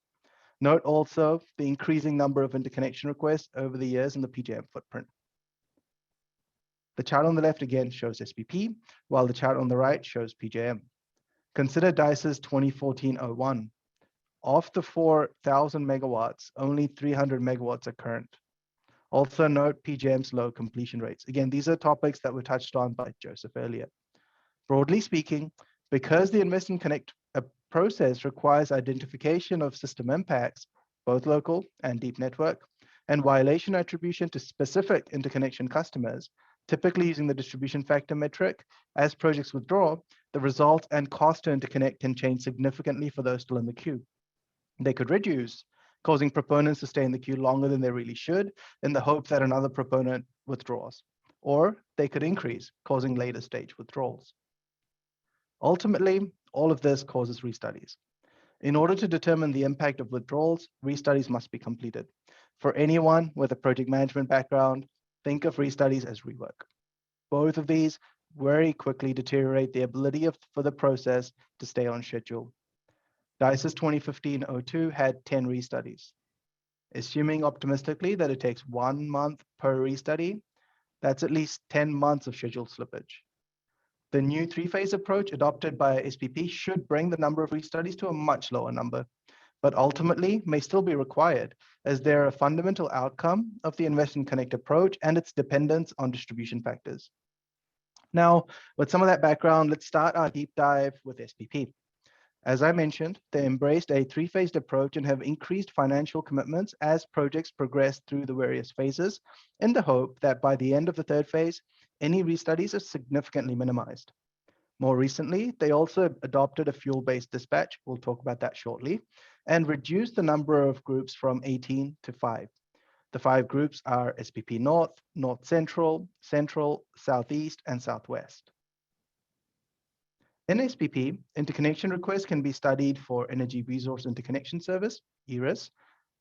Note also the increasing number of interconnection requests over the years in the PJM footprint. The chart on the left again shows SPP, while the chart on the right shows PJM. Consider DICES 2014-01. Of the 4,000 megawatts, only 300 megawatts are current. Also note PJM's low completion rates. Again, these are topics that were touched on by Joseph earlier. Broadly speaking, because the invest and connect process requires identification of system impacts, both local and deep network, and violation attribution to specific interconnection customers, typically using the distribution factor metric, as projects withdraw, the result and cost to interconnect can change significantly for those still in the queue. They could reduce, causing proponents to stay in the queue longer than they really should in the hope that another proponent withdraws. Or they could increase, causing later stage withdrawals. Ultimately, all of this causes restudies. In order to determine the impact of withdrawals, restudies must be completed. For anyone with a project management background, think of restudies as rework. Both of these very quickly deteriorate the ability for the process to stay on schedule. DICES 2015-02 had 10 restudies. Assuming optimistically that it takes 1 month per restudy, that's at least 10 months of scheduled slippage. The new three-phase approach adopted by SPP should bring the number of restudies to a much lower number, but ultimately may still be required as they're a fundamental outcome of the invest and connect approach and its dependence on distribution factors. Now, with some of that background, let's start our deep dive with SPP. As I mentioned, they embraced a three-phased approach and have increased financial commitments as projects progress through the various phases in the hope that by the end of the third phase, any restudies are significantly minimized. More recently, they also adopted a fuel-based dispatch, we'll talk about that shortly, and reduced the number of groups from 18 to 5. The 5 groups are SPP North, North Central, Central, Southeast, and Southwest. In SPP, interconnection requests can be studied for Energy Resource Interconnection Service, ERIS,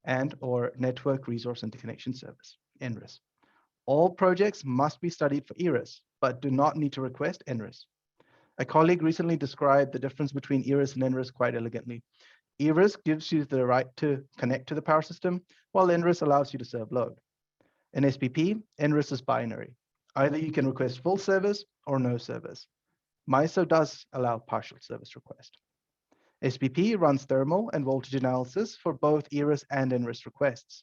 and or Network Resource Interconnection Service, NRIS. All projects must be studied for ERIS, but do not need to request NRIS. A colleague recently described the difference between ERIS and NRIS quite elegantly. ERIS gives you the right to connect to the power system, while NRIS allows you to serve load. In SPP, NRIS is binary. Either you can request full service or no service. MISO does allow partial service request. SPP runs thermal and voltage analysis for both ERIS and NRIS requests.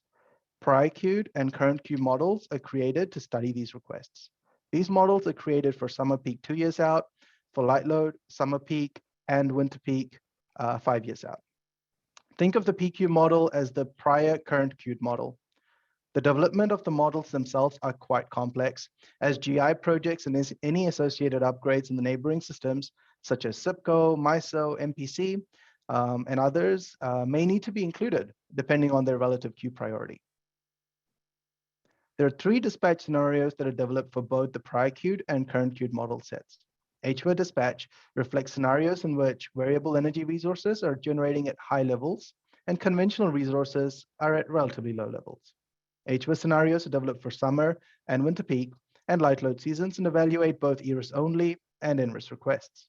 Prior queued and current queue models are created to study these requests. These models are created for summer peak 2 years out, for light load, summer peak, and winter peak 5 years out. Think of the PQ model as the prior current queued model. The development of the models themselves are quite complex, as GI projects and any associated upgrades in the neighboring systems, such as SIPCO, MISO, MPC, and others, may need to be included, depending on their relative queue priority. There are 3 dispatch scenarios that are developed for both the prior queued and current queued model sets. HVER dispatch reflects scenarios in which variable energy resources are generating at high levels, and conventional resources are at relatively low levels. HVER scenarios are developed for summer and winter peak and light load seasons and evaluate both ERIS only and NRIS requests.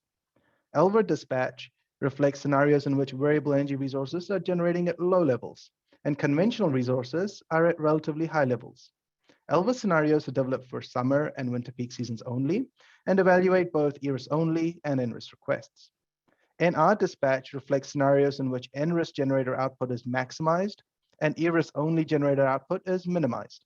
LVER dispatch reflects scenarios in which variable energy resources are generating at low levels, and conventional resources are at relatively high levels. ELVA scenarios are developed for summer and winter peak seasons only, and evaluate both ERIS only and NRIS requests. NR dispatch reflects scenarios in which NRIS generator output is maximized and ERIS only generator output is minimized.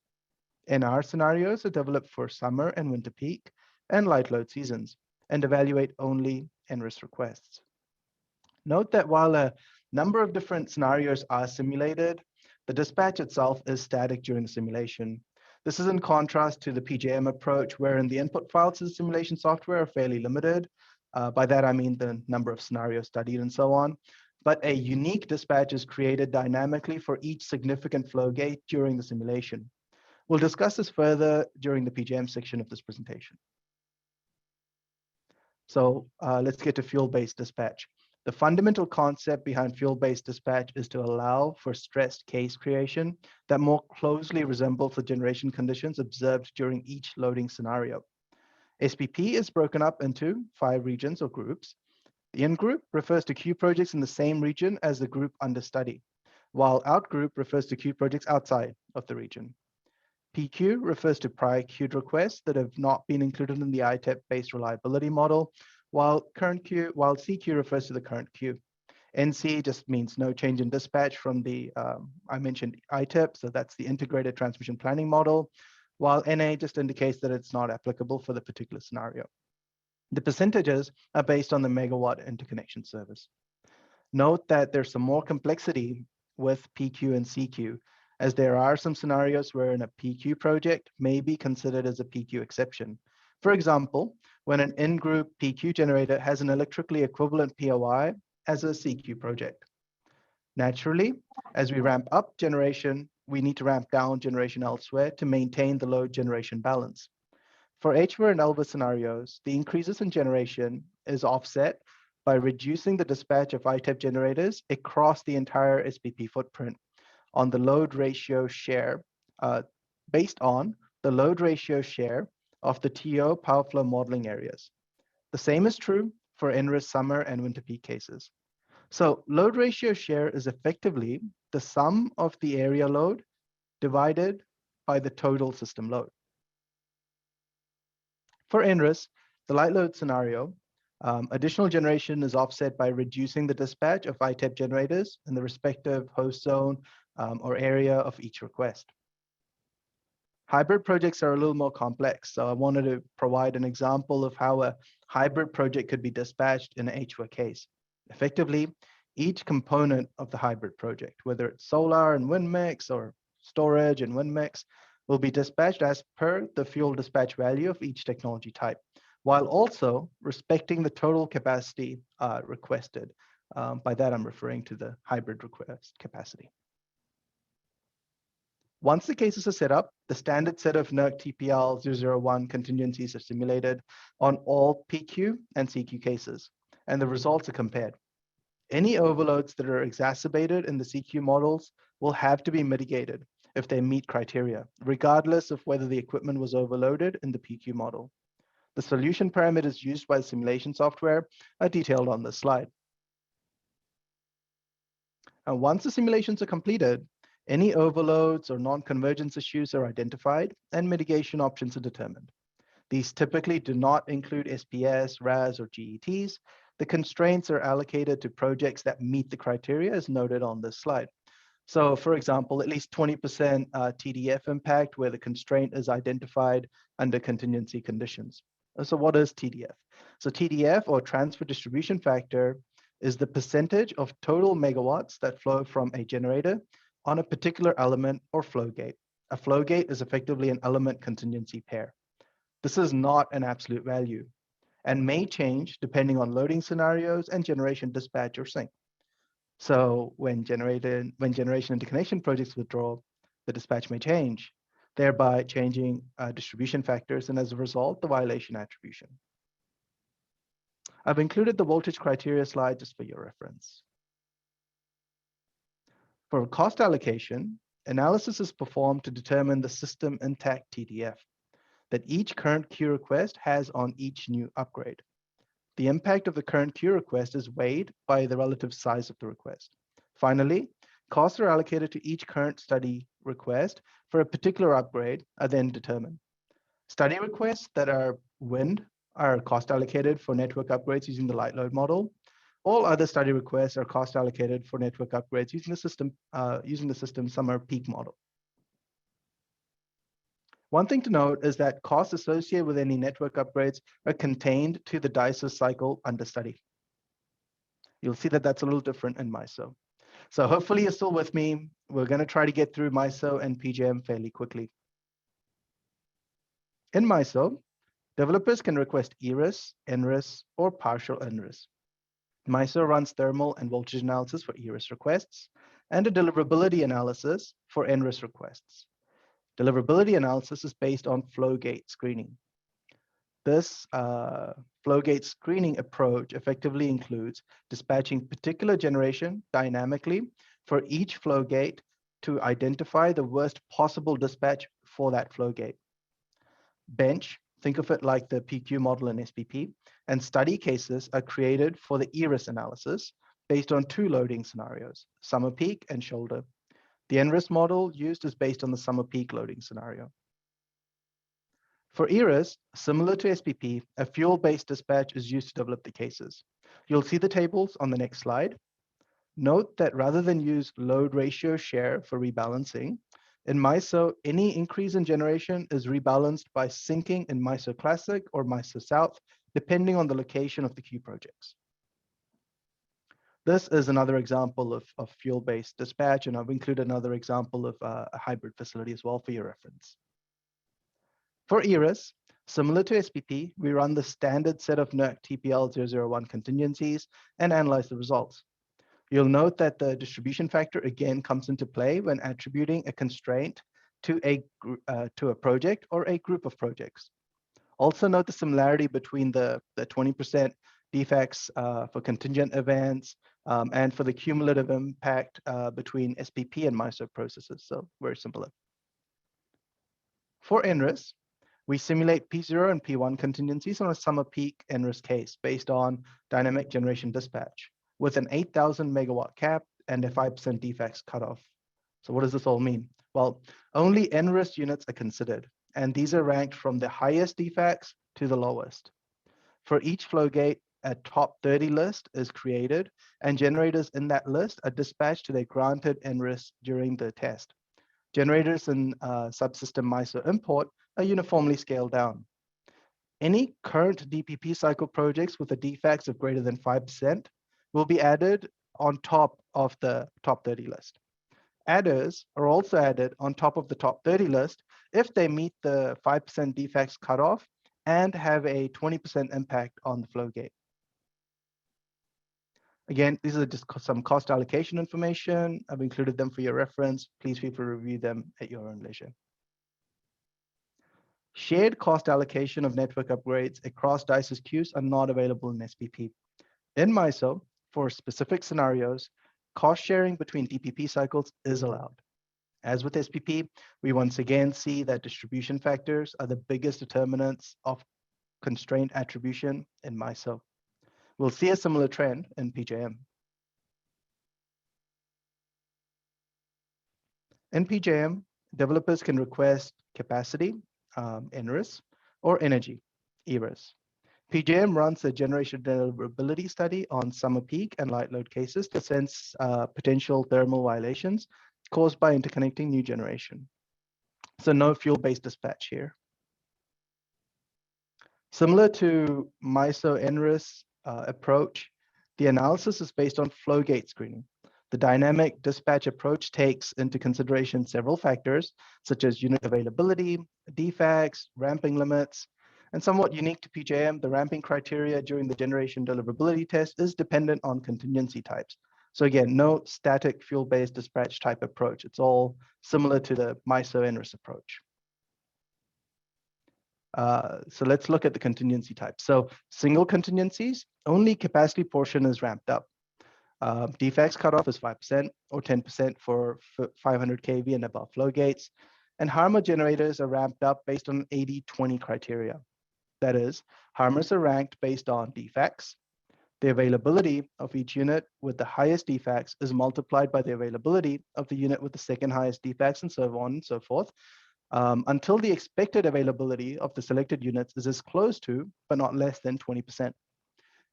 NR scenarios are developed for summer and winter peak and light load seasons and evaluate only NRIS requests. Note that while a number of different scenarios are simulated, the dispatch itself is static during the simulation. This is in contrast to the PJM approach, wherein the input files to the simulation software are fairly limited. By that, I mean the number of scenarios studied and so on. But a unique dispatch is created dynamically for each significant flow gate during the simulation. We'll discuss this further during the PJM section of this presentation. So let's get to fuel-based dispatch. The fundamental concept behind fuel-based dispatch is to allow for stressed case creation that more closely resembles the generation conditions observed during each loading scenario. SPP is broken up into 5 regions or groups. The in-group refers to queue projects in the same region as the group under study, while out-group refers to queue projects outside of the region. PQ refers to prior queued requests that have not been included in the ITEP-based reliability model, while CQ refers to the current queue. NC just means no change in dispatch from the, I mentioned ITEP, so that's the integrated transmission planning model, while NA just indicates that it's not applicable for the particular scenario. The percentages are based on the megawatt interconnection service. Note that there's some more complexity with PQ and CQ, as there are some scenarios wherein a PQ project may be considered as a PQ exception. For example, when an in-group PQ generator has an electrically equivalent POI as a CQ project. Naturally, as we ramp up generation, we need to ramp down generation elsewhere to maintain the load generation balance. For HVER and ELVA scenarios, the increases in generation is offset by reducing the dispatch of ITEP generators across the entire SPP footprint on the load ratio share, based on the load ratio share of the TO power flow modeling areas. The same is true for NRIS summer and winter peak cases. So load ratio share is effectively the sum of the area load divided by the total system load. For NRIS, the light load scenario, additional generation is offset by reducing the dispatch of ITEP generators in the respective host zone or area of each request. Hybrid projects are a little more complex, so I wanted to provide an example of how a hybrid project could be dispatched in an HVER case. Effectively, each component of the hybrid project, whether it's solar and wind mix or storage and wind mix, will be dispatched as per the fuel dispatch value of each technology type, while also respecting the total capacity requested. By that, I'm referring to the hybrid request capacity. Once the cases are set up, the standard set of NERC TPL 001 contingencies are simulated on all PQ and CQ cases, and the results are compared. Any overloads that are exacerbated in the CQ models will have to be mitigated if they meet criteria, regardless of whether the equipment was overloaded in the PQ model. The solution parameters used by the simulation software are detailed on this slide. And once the simulations are completed, any overloads or non-convergence issues are identified and mitigation options are determined. These typically do not include SPS, RAS, or GETs. The constraints are allocated to projects that meet the criteria as noted on this slide. So for example, at least 20% TDF impact where the constraint is identified under contingency conditions. So what is TDF? So TDF, or transfer distribution factor, is the percentage of total megawatts that flow from a generator on a particular element or flow gate. A flow gate is effectively an element contingency pair. This is not an absolute value and may change depending on loading scenarios and generation dispatch or sync. So when generation interconnection projects withdraw, the dispatch may change, thereby changing distribution factors, and as a result, the violation attribution. I've included the voltage criteria slide just for your reference. For cost allocation, analysis is performed to determine the system intact TDF that each current queue request has on each new upgrade. The impact of the current queue request is weighed by the relative size of the request. Finally, costs are allocated to each current study request for a particular upgrade are then determined. Study requests that are wind are cost allocated for network upgrades using the light load model. All other study requests are cost allocated for network upgrades using the system summer peak model. One thing to note is that costs associated with any network upgrades are contained to the DICER cycle under study. You'll see that that's a little different in MISO. So hopefully you're still with me. We're going to try to get through MISO and PJM fairly quickly. In MISO, developers can request ERIS, NRIS, or partial NRIS. MISO runs thermal and voltage analysis for ERIS requests and a deliverability analysis for NRIS requests. Deliverability analysis is based on flow gate screening. This flow gate screening approach effectively includes dispatching particular generation dynamically for each flow gate to identify the worst possible dispatch for that flow gate. Bench, think of it like the PQ model in SPP, and study cases are created for the ERIS analysis based on two loading scenarios, summer peak and shoulder. The NRIS model used is based on the summer peak loading scenario. For ERIS, similar to SPP, a fuel-based dispatch is used to develop the cases. You'll see the tables on the next slide. Note that rather than use load ratio share for rebalancing, in MISO, any increase in generation is rebalanced by syncing in MISO Classic or MISO South, depending on the location of the queue projects. This is another example of fuel-based dispatch, and I've included another example of a hybrid facility as well for your reference. For ERIS, similar to SPP, we run the standard set of NERC TPL 001 contingencies and analyze the results. You'll note that the distribution factor again comes into play when attributing a constraint to a project or a group of projects. Also note the similarity between the 20% defects for contingent events and for the cumulative impact between SPP and MISO processes, so very similar. For NRIS, we simulate P0 and P1 contingencies on a summer peak NRIS case based on dynamic generation dispatch with an 8,000 megawatt cap and a 5% defects cutoff. So what does this all mean? Well, only NRIS units are considered, and these are ranked from the highest defects to the lowest. For each flow gate, a top 30 list is created, and generators in that list are dispatched to their granted NRIS during the test. Generators in subsystem MISO import are uniformly scaled down. Any current DPP cycle projects with a defects of greater than 5% will be added on top of the top 30 list. Adders are also added on top of the top 30 list if they meet the 5% defects cutoff and have a 20% impact on the flow gate. Again, these are just some cost allocation information. I've included them for your reference. Please feel free to review them at your own leisure. Shared cost allocation of network upgrades across DICE's queues are not available in SPP. In MISO, for specific scenarios, cost sharing between DPP cycles is allowed. As with SPP, we once again see that distribution factors are the biggest determinants of constraint attribution in MISO. We'll see a similar trend in PJM. In PJM, developers can request capacity, NRIS, or energy, ERIS. PJM runs a generation deliverability study on summer peak and light load cases to sense potential thermal violations caused by interconnecting new generation. So no fuel-based dispatch here. Similar to MISO NRIS approach, the analysis is based on flow gate screening. The dynamic dispatch approach takes into consideration several factors, such as unit availability, defects, ramping limits, and somewhat unique to PJM, the ramping criteria during the generation deliverability test is dependent on contingency types. So again, no static fuel-based dispatch type approach. It's all similar to the MISO NRIS approach. So let's look at the contingency types. So single contingencies, only capacity portion is ramped up. Defects cutoff is 5% or 10% for 500 kV and above flow gates. And HARMA generators are ramped up based on 80-20 criteria. That is, harmers are ranked based on defects. The availability of each unit with the highest defects is multiplied by the availability of the unit with the second highest defects, and so on and so forth, until the expected availability of the selected units is as close to, but not less than 20%.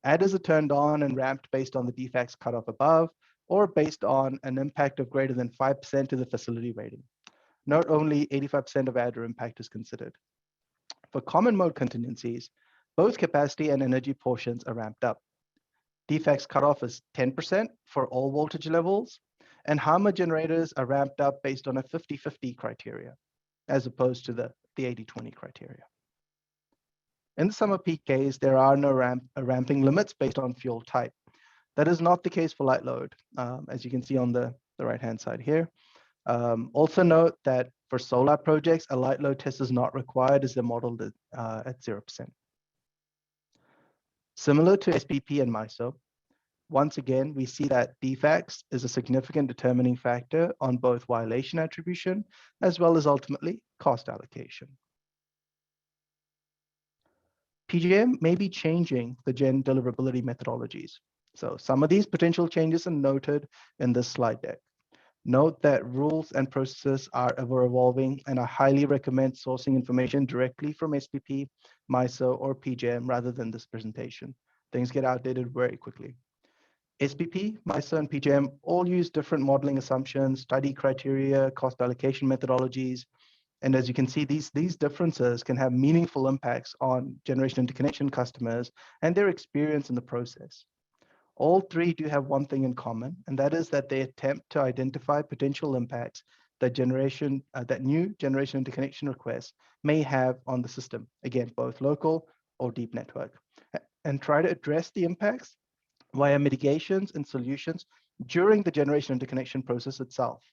Adders are turned on and ramped based on the defects cut off above, or based on an impact of greater than 5% to the facility rating. Note only 85% of adder impact is considered. For common mode contingencies, both capacity and energy portions are ramped up. Defects cutoff is 10% for all voltage levels, and harmer generators are ramped up based on a 50-50 criteria, as opposed to the 80-20 criteria. In the summer peak case, there are no ramping limits based on fuel type. That is not the case for light load, as you can see on the right-hand side here. Also note that for solar projects, a light load test is not required as they're modeled at 0%. Similar to SPP and MISO, once again, we see that defects is a significant determining factor on both violation attribution as well as ultimately cost allocation. PJM may be changing the gen deliverability methodologies. So some of these potential changes are noted in this slide deck. Note that rules and processes are ever evolving, and I highly recommend sourcing information directly from SPP, MISO, or PJM rather than this presentation. Things get outdated very quickly. SPP, MISO, and PJM all use different modeling assumptions, study criteria, cost allocation methodologies. And as you can see, these differences can have meaningful impacts on generation interconnection customers and their experience in the process. All three do have one thing in common, and that is that they attempt to identify potential impacts that new generation interconnection requests may have on the system. Again, both local or deep network, and try to address the impacts via mitigations and solutions during the generation interconnection process itself.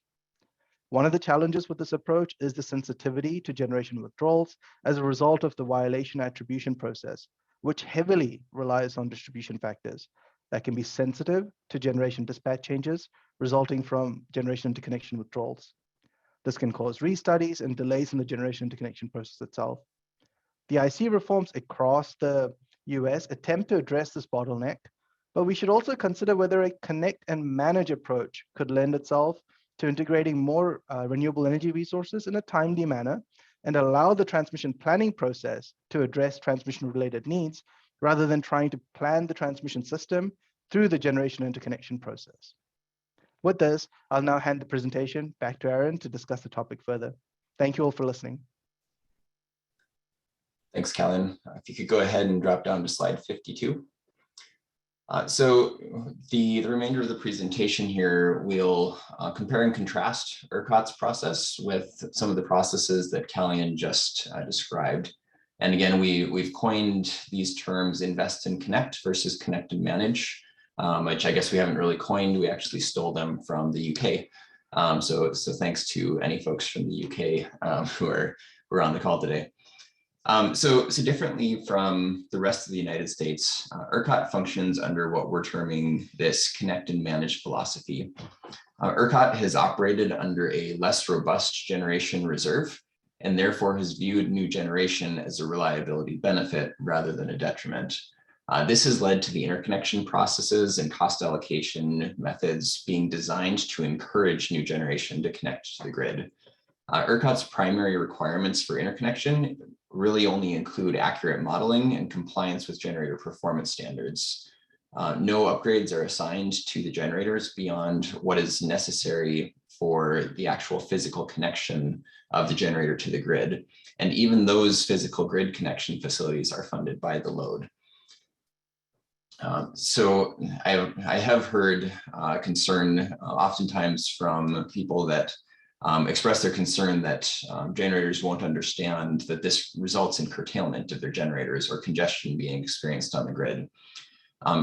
One of the challenges with this approach is the sensitivity to generation withdrawals as a result of the violation attribution process, which heavily relies on distribution factors that can be sensitive to generation dispatch changes resulting from generation interconnection withdrawals. This can cause restudies and delays in the generation interconnection process itself. The IC reforms across the US attempt to address this bottleneck, but we should also consider whether a connect and manage approach could lend itself to integrating more renewable energy resources in a timely manner and allow the transmission planning process to address transmission-related needs rather than trying to plan the transmission system through the generation interconnection process. With this, I'll now hand the presentation back to Aaron to discuss the topic further. Thank you all for listening. Thanks, Kalyan. If you could go ahead and drop down to slide 52. So the remainder of the presentation here, we'll compare and contrast ERCOT's process with some of the processes that Kalyan just described. And again, we've coined these terms invest and connect versus connect and manage, which I guess we haven't really coined. We actually stole them from the UK. So thanks to any folks from the UK who are on the call today. So differently from the rest of the United States, ERCOT functions under what we're terming this connect and manage philosophy. ERCOT has operated under a less robust generation reserve and therefore has viewed new generation as a reliability benefit rather than a detriment. This has led to the interconnection processes and cost allocation methods being designed to encourage new generation to connect to the grid. ERCOT's primary requirements for interconnection really only include accurate modeling and compliance with generator performance standards. No upgrades are assigned to the generators beyond what is necessary for the actual physical connection of the generator to the grid. And even those physical grid connection facilities are funded by the load. So I have heard concern oftentimes from people that express their concern that generators won't understand that this results in curtailment of their generators or congestion being experienced on the grid.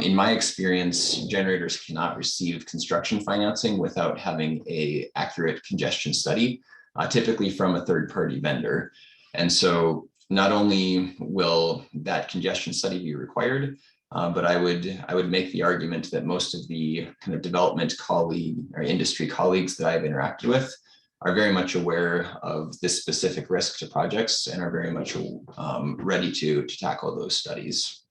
In my experience, generators cannot receive construction financing without having an accurate congestion study, typically from a third-party vendor. And so not only will that congestion study be required, but I would make the argument that most of the kind of development colleague or industry colleagues that I've interacted with are very much aware of this specific risk to projects and are very much ready to tackle those studies.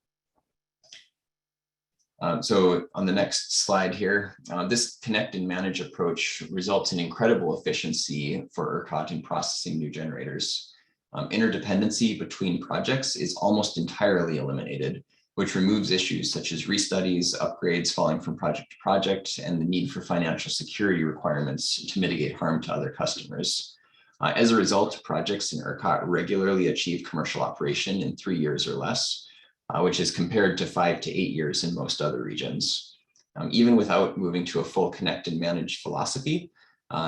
So on the next slide here, this connect and manage approach results in incredible efficiency for ERCOT in processing new generators. Interdependency between projects is almost entirely eliminated, which removes issues such as restudies, upgrades falling from project to project, and the need for financial security requirements to mitigate harm to other customers. As a result, projects in ERCOT regularly achieve commercial operation in 3 years or less, which is compared to 5 to 8 years in most other regions. Even without moving to a full connect and manage philosophy,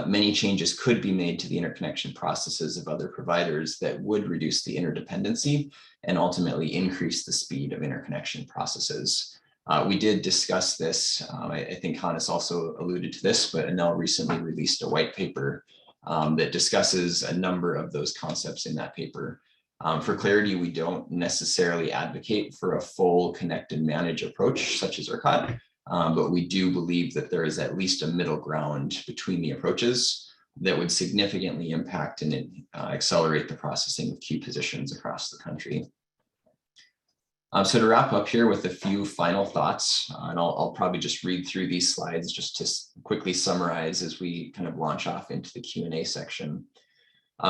many changes could be made to the interconnection processes of other providers that would reduce the interdependency and ultimately increase the speed of interconnection processes. We did discuss this. I think Johannes also alluded to this, but Enel recently released a white paper that discusses a number of those concepts in that paper. For clarity, we don't necessarily advocate for a full connect and manage approach such as ERCOT, but we do believe that there is at least a middle ground between the approaches that would significantly impact and accelerate the processing of queue positions across the country. So to wrap up here with a few final thoughts, and I'll probably just read through these slides just to quickly summarize as we kind of launch off into the Q&A section.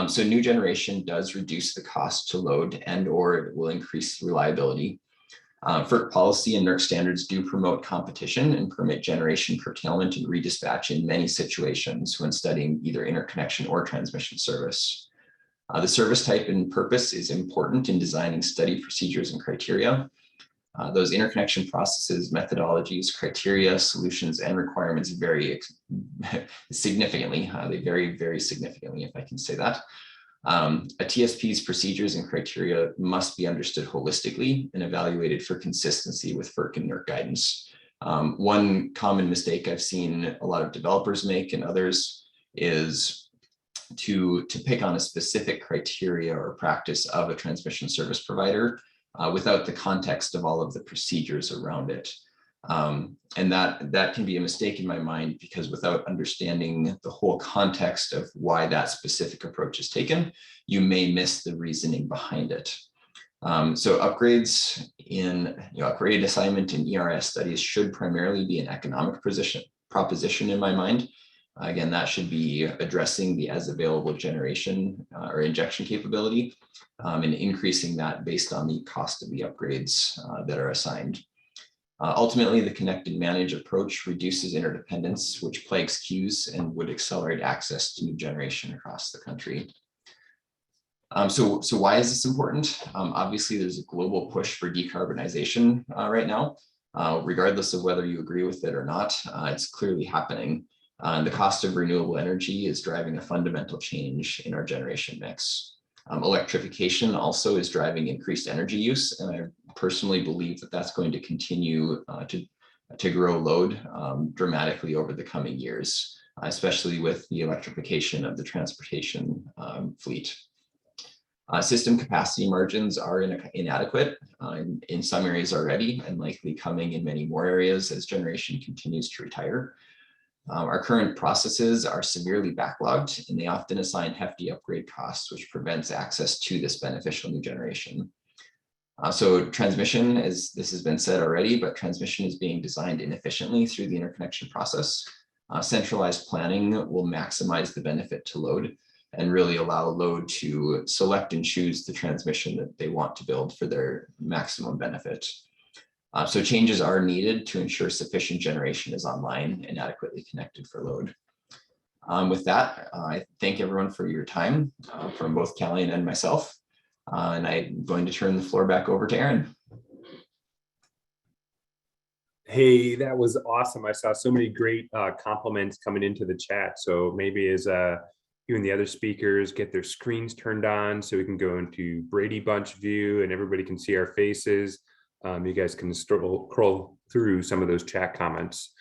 So new generation does reduce the cost to load and/or it will increase reliability. FERC policy and NERC standards do promote competition and permit generation curtailment and redispatch in many situations when studying either interconnection or transmission service. The service type and purpose is important in designing study procedures and criteria. Those interconnection processes, methodologies, criteria, solutions, and requirements vary significantly. They vary very significantly, if I can say that. A TSP's procedures and criteria must be understood holistically and evaluated for consistency with FERC and NERC guidance. One common mistake I've seen a lot of developers make and others is to pick on a specific criteria or practice of a transmission service provider without the context of all of the procedures around it. And that can be a mistake in my mind, because without understanding the whole context of why that specific approach is taken, you may miss the reasoning behind it. So upgrades in upgrade assignment in ERS studies should primarily be an economic proposition in my mind. Again, that should be addressing the as available generation or injection capability and increasing that based on the cost of the upgrades that are assigned. Ultimately, the connect and manage approach reduces interdependence, which plagues queues and would accelerate access to new generation across the country. So why is this important? Obviously, there's a global push for decarbonization right now. Regardless of whether you agree with it or not, it's clearly happening. The cost of renewable energy is driving a fundamental change in our generation mix. Electrification also is driving increased energy use, and I personally believe that that's going to continue to grow load dramatically over the coming years, especially with the electrification of the transportation fleet. System capacity margins are inadequate in some areas already, and likely coming in many more areas as generation continues to retire. Our current processes are severely backlogged, and they often assign hefty upgrade costs, which prevents access to this beneficial new generation. So transmission, as this has been said already, but transmission is being designed inefficiently through the interconnection process. Centralized planning will maximize the benefit to load and really allow load to select and choose the transmission that they want to build for their maximum benefit. So changes are needed to ensure sufficient generation is online and adequately connected for load. With that, I thank everyone for your time from both Kalyan and myself. And I'm going to turn the floor back over to Aaron. Hey, that was awesome. I saw so many great compliments coming into the chat. So maybe as you and the other speakers get their screens turned on so we can go into Brady Bunch view and everybody can see our faces. You guys can scroll through some of those chat comments.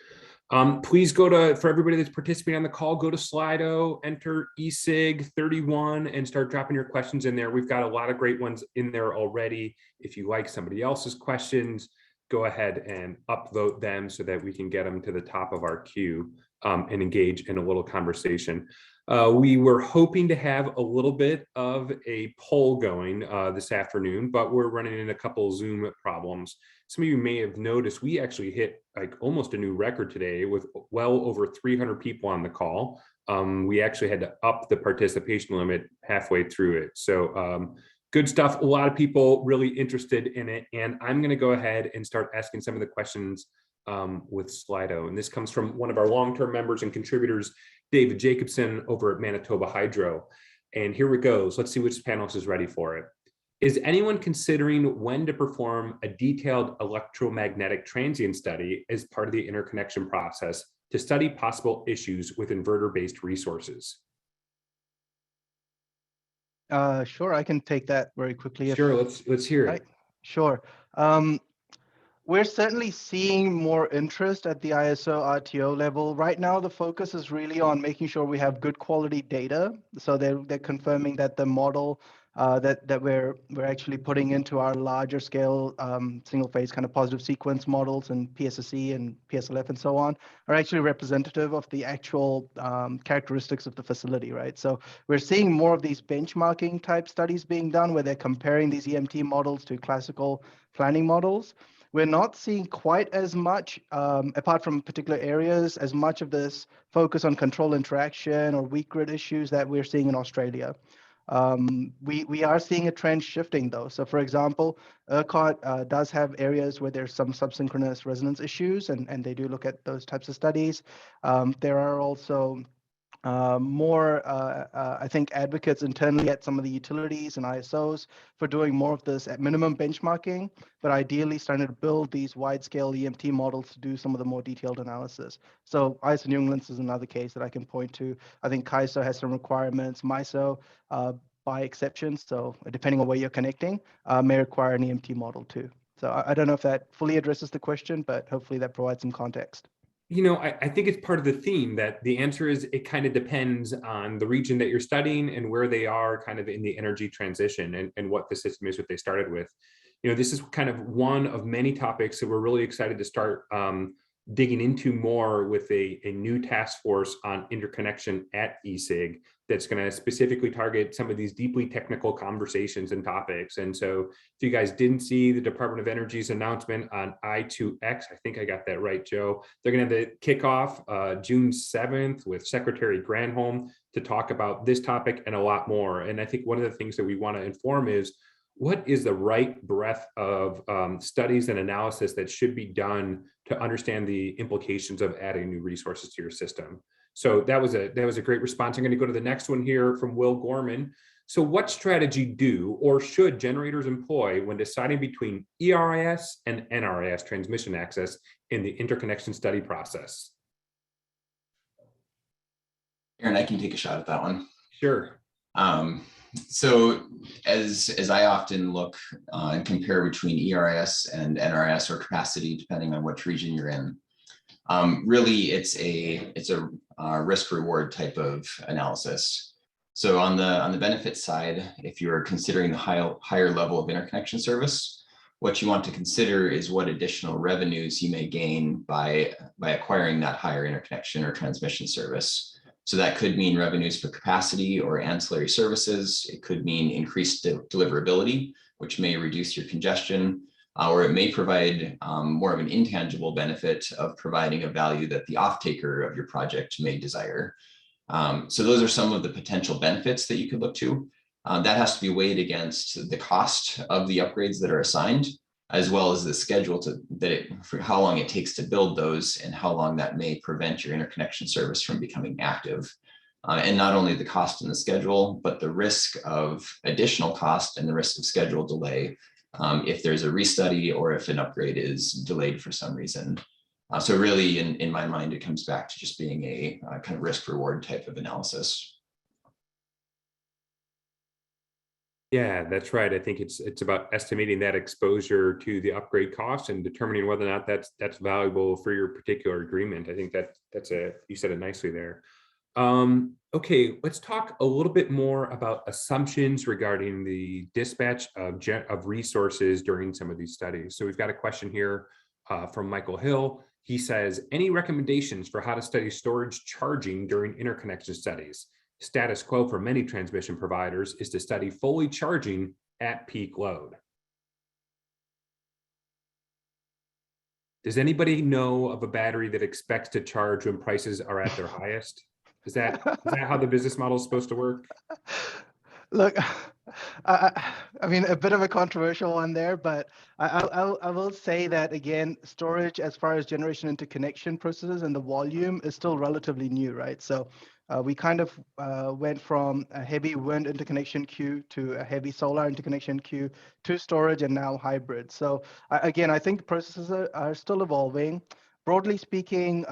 Please go to, for everybody that's participating on the call, go to Slido, enter ESIG 31 and start dropping your questions in there. We've got a lot of great ones in there already. If you like somebody else's questions, go ahead and upvote them so that we can get them to the top of our queue and engage in a little conversation. We were hoping to have a little bit of a poll going this afternoon, but we're running into a couple of Zoom problems. Some of you may have noticed we actually hit like almost a new record today with well over 300 people on the call. We actually had to up the participation limit halfway through it. So good stuff. A lot of people really interested in it. And I'm going to go ahead and start asking some of the questions with Slido. And this comes from one of our long-term members and contributors, David Jacobson over at Manitoba Hydro. And here it goes. Let's see which panelist is ready for it. Is anyone considering when to perform a detailed electromagnetic transient study as part of the interconnection process to study possible issues with inverter-based resources? Sure, I can take that very quickly. Sure, let's hear it. Right. Sure. We're certainly seeing more interest at the ISO RTO level. Right now, the focus is really on making sure we have good quality data. So they're confirming that the model that we're actually putting into our larger scale single phase kind of positive sequence models and PSSE and PSLF and so on are actually representative of the actual characteristics of the facility, right? So we're seeing more of these benchmarking type studies being done where they're comparing these EMT models to classical planning models. We're not seeing quite as much, apart from particular areas, as much of this focus on control interaction or weak grid issues that we're seeing in Australia. We are seeing a trend shifting though. So for example, ERCOT does have areas where there's some subsynchronous resonance issues, and they do look at those types of studies. There are also more, I think, advocates internally at some of the utilities and ISOs for doing more of this at minimum benchmarking, but ideally starting to build these wide-scale EMT models to do some of the more detailed analysis. So ISO New England is another case that I can point to. I think CAISO has some requirements. MISO, by exception, so depending on where you're connecting, may require an EMT model too. So I don't know if that fully addresses the question, but hopefully that provides some context. You know, I think it's part of the theme that the answer is it kind of depends on the region that you're studying and where they are kind of in the energy transition and what the system is, what they started with. You know, this is kind of one of many topics that we're really excited to start digging into more with a new task force on interconnection at ESIG that's going to specifically target some of these deeply technical conversations and topics. And so if you guys didn't see the Department of Energy's announcement on I2X, I think I got that right, Joe, they're going to have the kickoff June 7th with Secretary Granholm to talk about this topic and a lot more. And I think one of the things that we want to inform is what is the right breadth of studies and analysis that should be done to understand the implications of adding new resources to your system. So that was a great response. I'm going to go to the next one here from Will Gorman. So what strategy do or should generators employ when deciding between ERIS and NRIS transmission access in the interconnection study process? Aaron, I can take a shot at that one. Sure. So as I often look and compare between ERIS and NRIS or capacity, depending on which region you're in, really it's a risk reward type of analysis. So on the benefit side, if you're considering the higher level of interconnection service, what you want to consider is what additional revenues you may gain by acquiring that higher interconnection or transmission service. So that could mean revenues for capacity or ancillary services. It could mean increased deliverability, which may reduce your congestion, or it may provide more of an intangible benefit of providing a value that the off-taker of your project may desire. So those are some of the potential benefits that you could look to. That has to be weighed against the cost of the upgrades that are assigned, as well as the schedule for how long it takes to build those and how long that may prevent your interconnection service from becoming active. And not only the cost and the schedule, but the risk of additional cost and the risk of schedule delay if there's a restudy or if an upgrade is delayed for some reason. So really, in my mind, it comes back to just being a kind of risk reward type of analysis. Yeah, that's right. I think it's about estimating that exposure to the upgrade cost and determining whether or not that's valuable for your particular agreement. I think you said it nicely there. Okay, let's talk a little bit more about assumptions regarding the dispatch of resources during some of these studies. So we've got a question here from Michael Hill. He says, any recommendations for how to study storage charging during interconnection studies? Status quo for many transmission providers is to study fully charging at peak load. Does anybody know of a battery that expects to charge when prices are at their highest? Is that how the business model is supposed to work? Look, I mean, a bit of a controversial one there, but I will say that again, storage as far as generation interconnection processes and the volume is still relatively new, right? So we kind of went from a heavy wind interconnection queue to a heavy solar interconnection queue to storage and now hybrid. So again, I think processes are still evolving. Broadly speaking,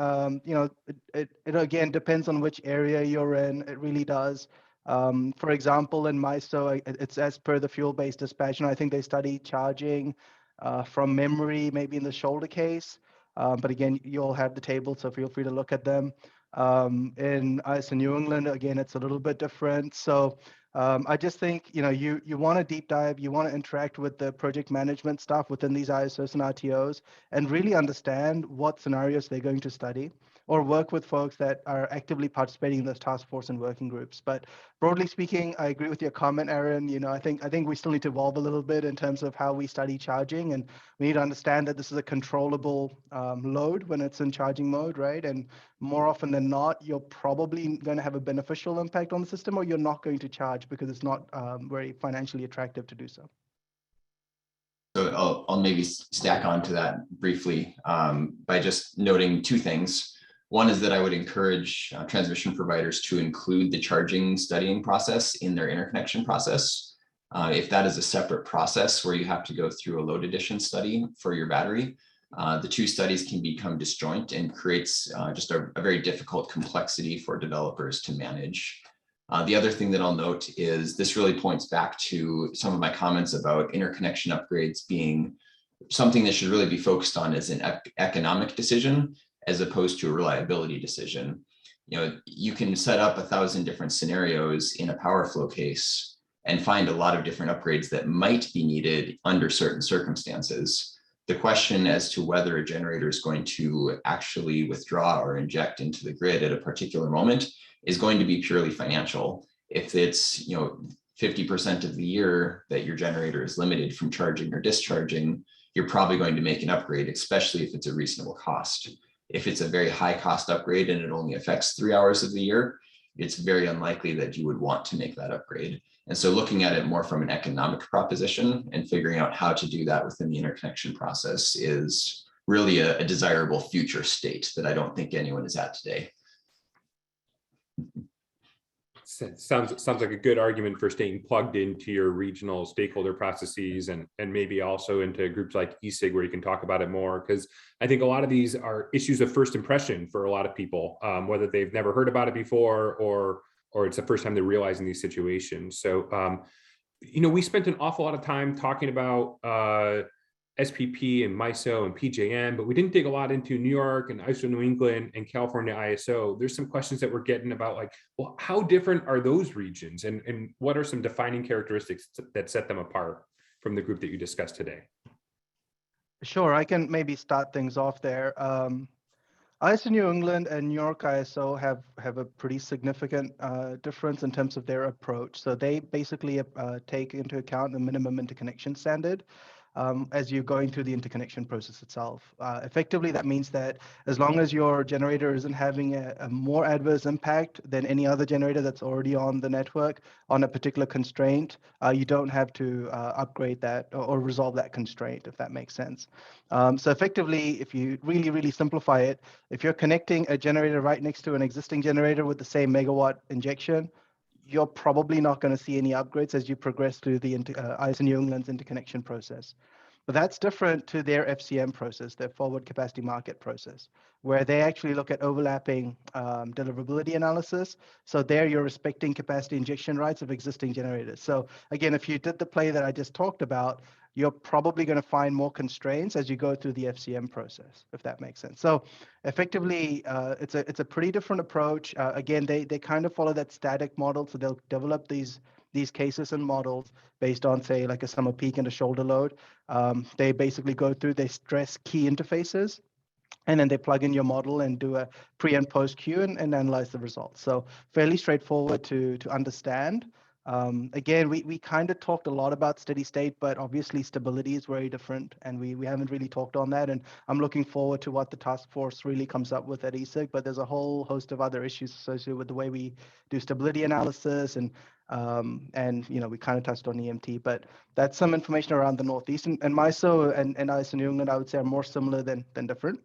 it again depends on which area you're in. It really does. For example, in MISO, it's as per the fuel-based dispatch, and I think they study charging from memory, maybe in the shoulder case. But again, you all have the table, so feel free to look at them. In ISO New England, again, it's a little bit different. So I just think, you want to deep dive, you want to interact with the project management staff within these ISOs and RTOs and really understand what scenarios they're going to study, or work with folks that are actively participating in those task force and working groups. But broadly speaking, I agree with your comment, Aaron. I think we still need to evolve a little bit in terms of how we study charging, and we need to understand that this is a controllable load when it's in charging mode, right? And more often than not, you're probably going to have a beneficial impact on the system, or you're not going to charge because it's not very financially attractive to do so. So I'll maybe stack onto that briefly by just noting two things. One is that I would encourage transmission providers to include the charging studying process in their interconnection process. If that is a separate process where you have to go through a load addition study for your battery, the two studies can become disjoint and creates just a very difficult complexity for developers to manage. The other thing that I'll note is this really points back to some of my comments about interconnection upgrades being something that should really be focused on as an economic decision as opposed to a reliability decision. You can set up 1,000 different scenarios in a power flow case and find a lot of different upgrades that might be needed under certain circumstances. The question as to whether a generator is going to actually withdraw or inject into the grid at a particular moment is going to be purely financial. If it's 50% of the year that your generator is limited from charging or discharging, you're probably going to make an upgrade, especially if it's a reasonable cost. If it's a very high cost upgrade and it only affects 3 hours of the year, it's very unlikely that you would want to make that upgrade. And so looking at it more from an economic proposition and figuring out how to do that within the interconnection process is really a desirable future state that I don't think anyone is at today. Sounds like a good argument for staying plugged into your regional stakeholder processes and maybe also into groups like ESIG where you can talk about it more, because I think a lot of these are issues of first impression for a lot of people, whether they've never heard about it before or it's the first time they're realizing these situations. So, we spent an awful lot of time talking about SPP and MISO and PJM, but we didn't dig a lot into New York and ISO New England and California ISO. There's some questions that we're getting about well, how different are those regions and what are some defining characteristics that set them apart from the group that you discussed today? Sure, I can maybe start things off there. ISO New England and New York ISO have a pretty significant difference in terms of their approach. So they basically take into account the minimum interconnection standard as you're going through the interconnection process itself. Effectively, that means that as long as your generator isn't having a more adverse impact than any other generator that's already on the network on a particular constraint, you don't have to upgrade that or resolve that constraint, if that makes sense. So effectively, if you really, really simplify it, if you're connecting a generator right next to an existing generator with the same megawatt injection, you're probably not going to see any upgrades as you progress through the ISO New England's interconnection process. But that's different to their FCM process, their forward capacity market process, where they actually look at overlapping deliverability analysis. So there you're respecting capacity injection rights of existing generators. So again, if you did the play that I just talked about, you're probably going to find more constraints as you go through the FCM process, if that makes sense. So effectively, it's a pretty different approach. Again, they kind of follow that static model. So they'll develop these cases and models based on, say, like a summer peak and a shoulder load. They basically go through, they stress key interfaces. And then they plug in your model and do a pre and post queue and analyze the results. So fairly straightforward to understand. Again, we kind of talked a lot about steady state, but obviously stability is very different, and we haven't really talked on that. And I'm looking forward to what the task force really comes up with at ESIG, but there's a whole host of other issues associated with the way we do stability analysis, and we kind of touched on EMT, but that's some information around the Northeast. And MISO and ISO New England, I would say, are more similar than different.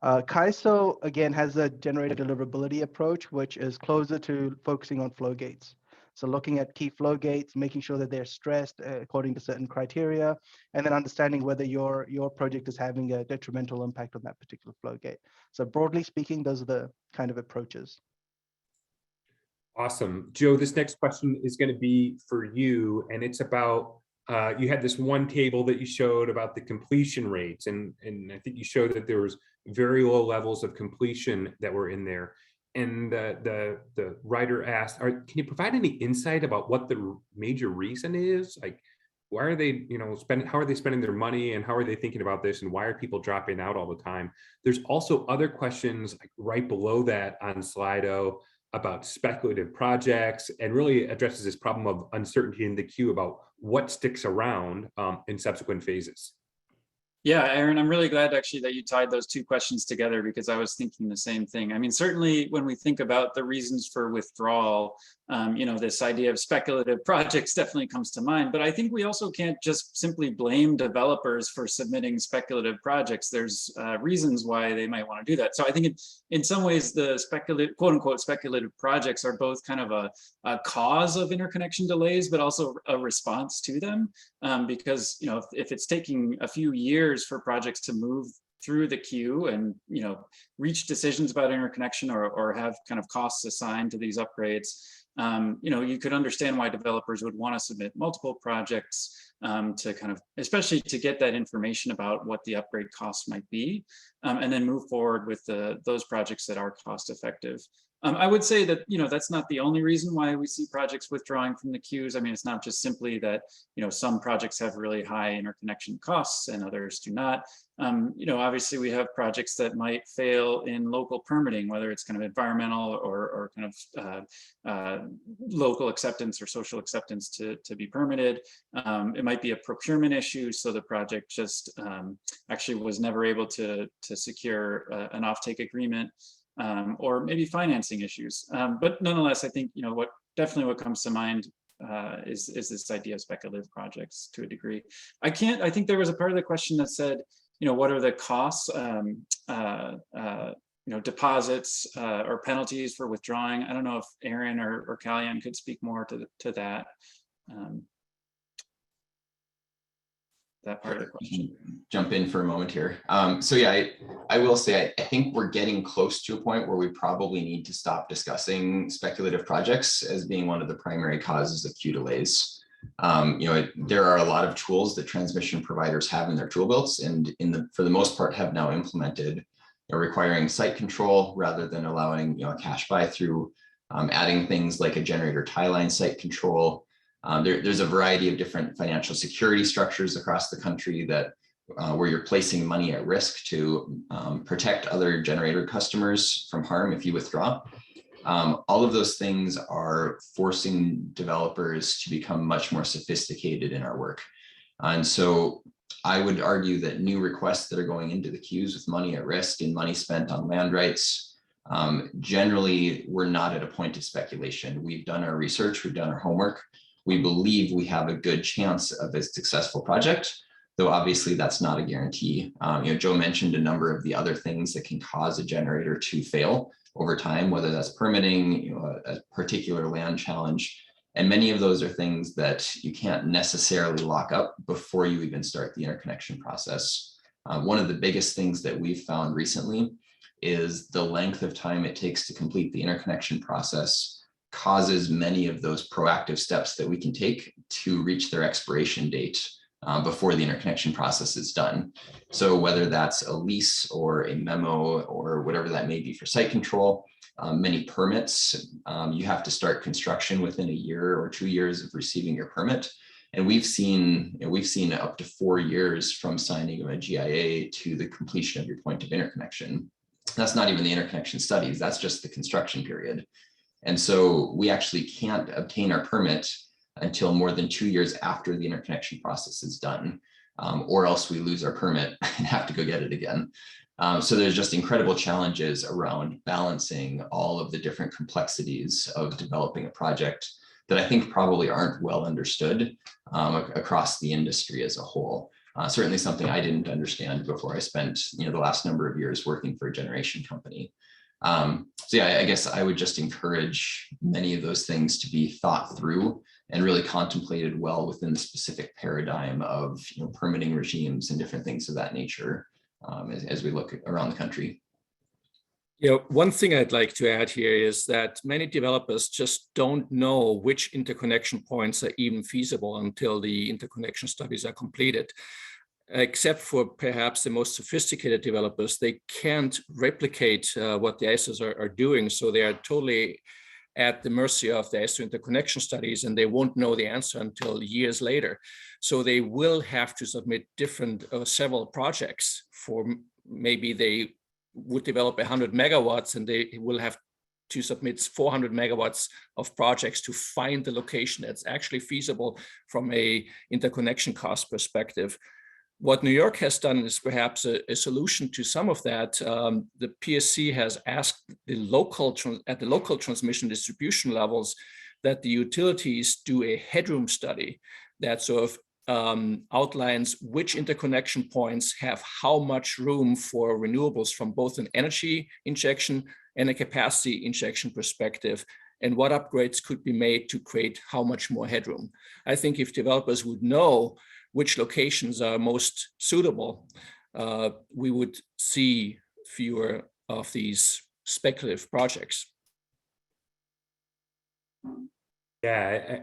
CAISO, again, has a generator deliverability approach, which is closer to focusing on flow gates. So looking at key flow gates, making sure that they're stressed according to certain criteria, and then understanding whether your project is having a detrimental impact on that particular flow gate. So broadly speaking, those are the kind of approaches. Awesome. Joe, this next question is going to be for you, and it's about, you had this one table that you showed about the completion rates, and I think you showed that there was very low levels of completion that were in there. And the writer asked, can you provide any insight about what the major reason is? Like, why are they, how are they spending their money, and how are they thinking about this, and why are people dropping out all the time? There's also other questions like right below that on Slido about speculative projects, and really addresses this problem of uncertainty in the queue about what sticks around in subsequent phases. Yeah, Aaron, I'm really glad actually that you tied those two questions together, because I was thinking the same thing. I mean, certainly when we think about the reasons for withdrawal, this idea of speculative projects definitely comes to mind, but I think we also can't just simply blame developers for submitting speculative projects. There's reasons why they might want to do that. So I think in some ways, the speculative, quote unquote, speculative projects are both kind of a cause of interconnection delays, but also a response to them. Because if it's taking a few years for projects to move through the queue and reach decisions about interconnection or have kind of costs assigned to these upgrades, you could understand why developers would want to submit multiple projects to kind of, especially to get that information about what the upgrade costs might be, and then move forward with those projects that are cost effective. I would say that, that's not the only reason why we see projects withdrawing from the queues. I mean, it's not just simply that, some projects have really high interconnection costs and others do not. Obviously we have projects that might fail in local permitting, whether it's kind of environmental or kind of local acceptance or social acceptance to be permitted. It might be a procurement issue, so the project just actually was never able to secure an offtake agreement. Or maybe financing issues. But nonetheless, I think what comes to mind is this idea of speculative projects to a degree. I think there was a part of the question that said, what are the costs, deposits or penalties for withdrawing? I don't know if Aaron or Kalyan could speak more to that. That part of the question. Jump in for a moment here. So yeah, I will say, I think we're getting close to a point where we probably need to stop discussing speculative projects as being one of the primary causes of queue delays. There are a lot of tools that transmission providers have in their tool belts, and for the most part have now implemented requiring site control rather than allowing a cash buy through adding things like a generator tie line site control. There's a variety of different financial security structures across the country that where you're placing money at risk to protect other generator customers from harm if you withdraw. All of those things are forcing developers to become much more sophisticated in our work. And so I would argue that new requests that are going into the queues with money at risk and money spent on land rights, generally we're not at a point of speculation. We've done our research, we've done our homework. We believe we have a good chance of a successful project, though obviously that's not a guarantee. Joe mentioned a number of the other things that can cause a generator to fail over time, whether that's permitting, a particular land challenge. And many of those are things that you can't necessarily lock up before you even start the interconnection process. One of the biggest things that we've found recently is the length of time it takes to complete the interconnection process causes many of those proactive steps that we can take to reach their expiration date before the interconnection process is done. So whether that's a lease or a memo or whatever that may be for site control, many permits, you have to start construction within a year or 2 years of receiving your permit. And we've seen up to 4 years from signing of a GIA to the completion of your point of interconnection. That's not even the interconnection studies, that's just the construction period. And so we actually can't obtain our permit until more than 2 years after the interconnection process is done, or else we lose our permit and have to go get it again. So there's just incredible challenges around balancing all of the different complexities of developing a project that I think probably aren't well understood across the industry as a whole. Certainly something I didn't understand before I spent the last number of years working for a generation company. So yeah, I guess I would just encourage many of those things to be thought through and really contemplated well within the specific paradigm of permitting regimes and different things of that nature as we look around the country. One thing I'd like to add here is that many developers just don't know which interconnection points are even feasible until the interconnection studies are completed. Except for perhaps the most sophisticated developers, they can't replicate what the ISOs are doing. So they are totally at the mercy of the ISO interconnection studies, and they won't know the answer until years later. So they will have to submit several projects for maybe they would develop 100 megawatts and they will have to submit 400 megawatts of projects to find the location that's actually feasible from a interconnection cost perspective. What New York has done is perhaps a solution to some of that. The PSC has asked at the local transmission distribution levels that the utilities do a headroom study that sort of outlines which interconnection points have how much room for renewables from both an energy injection and a capacity injection perspective, and what upgrades could be made to create how much more headroom. I think if developers would know which locations are most suitable, we would see fewer of these speculative projects. Yeah,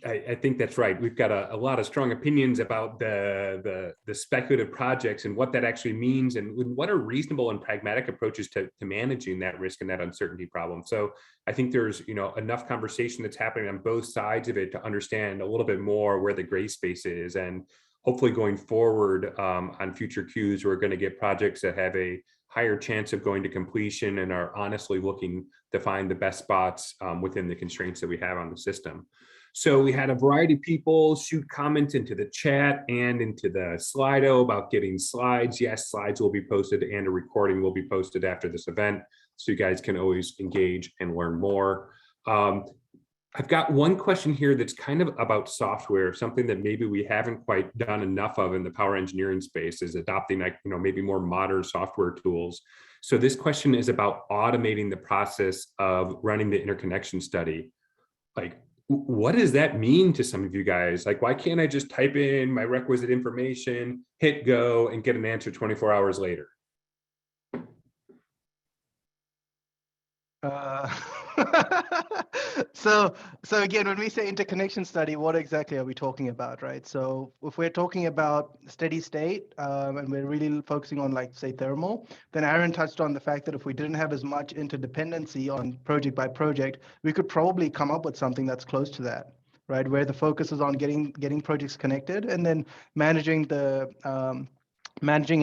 I think that's right. We've got a lot of strong opinions about the speculative projects and what that actually means and what are reasonable and pragmatic approaches to managing that risk and that uncertainty problem. So I think there's enough conversation that's happening on both sides of it to understand a little bit more where the gray space is. And hopefully going forward on future queues, we're going to get projects that have a higher chance of going to completion and are honestly looking to find the best spots within the constraints that we have on the system. So we had a variety of people shoot comments into the chat and into the Slido about getting slides. Yes, slides will be posted and a recording will be posted after this event, so you guys can always engage and learn more. I've got one question here that's kind of about software, something that maybe we haven't quite done enough of in the power engineering space is adopting maybe more modern software tools. So this question is about automating the process of running the interconnection study. Like, what does that mean to some of you guys? Like, why can't I just type in my requisite information, hit go, and get an answer 24 hours later? So again, when we say interconnection study, what exactly are we talking about, right? So if we're talking about steady state and we're really focusing on, like, say, thermal, then Aaron touched on the fact that if we didn't have as much interdependency on project by project, we could probably come up with something that's close to that, right? Where the focus is on getting projects connected and then managing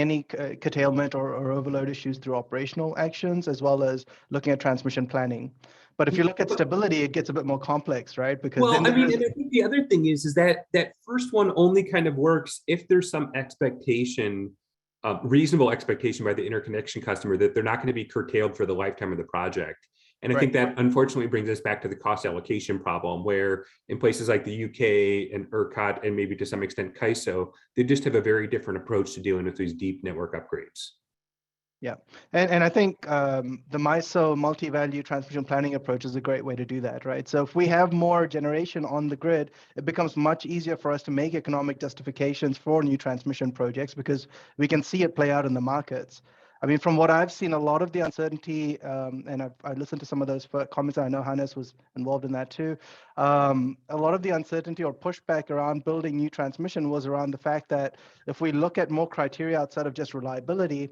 any curtailment or overload issues through operational actions, as well as looking at transmission planning. But if you look at stability, it gets a bit more complex, right? Because and I think the other thing is that first one only kind of works if there's some expectation, reasonable expectation by the interconnection customer that they're not going to be curtailed for the lifetime of the project. And I think that unfortunately brings us back to the cost allocation problem, where in places like the UK and ERCOT and maybe to some extent CAISO, they just have a very different approach to dealing with these deep network upgrades. Yeah, and I think the MISO multi-value transmission planning approach is a great way to do that, right? So if we have more generation on the grid, it becomes much easier for us to make economic justifications for new transmission projects because we can see it play out in the markets. I mean, from what I've seen, a lot of the uncertainty, and I listened to some of those comments, and I know Johannes was involved in that too. A lot of the uncertainty or pushback around building new transmission was around the fact that if we look at more criteria outside of just reliability,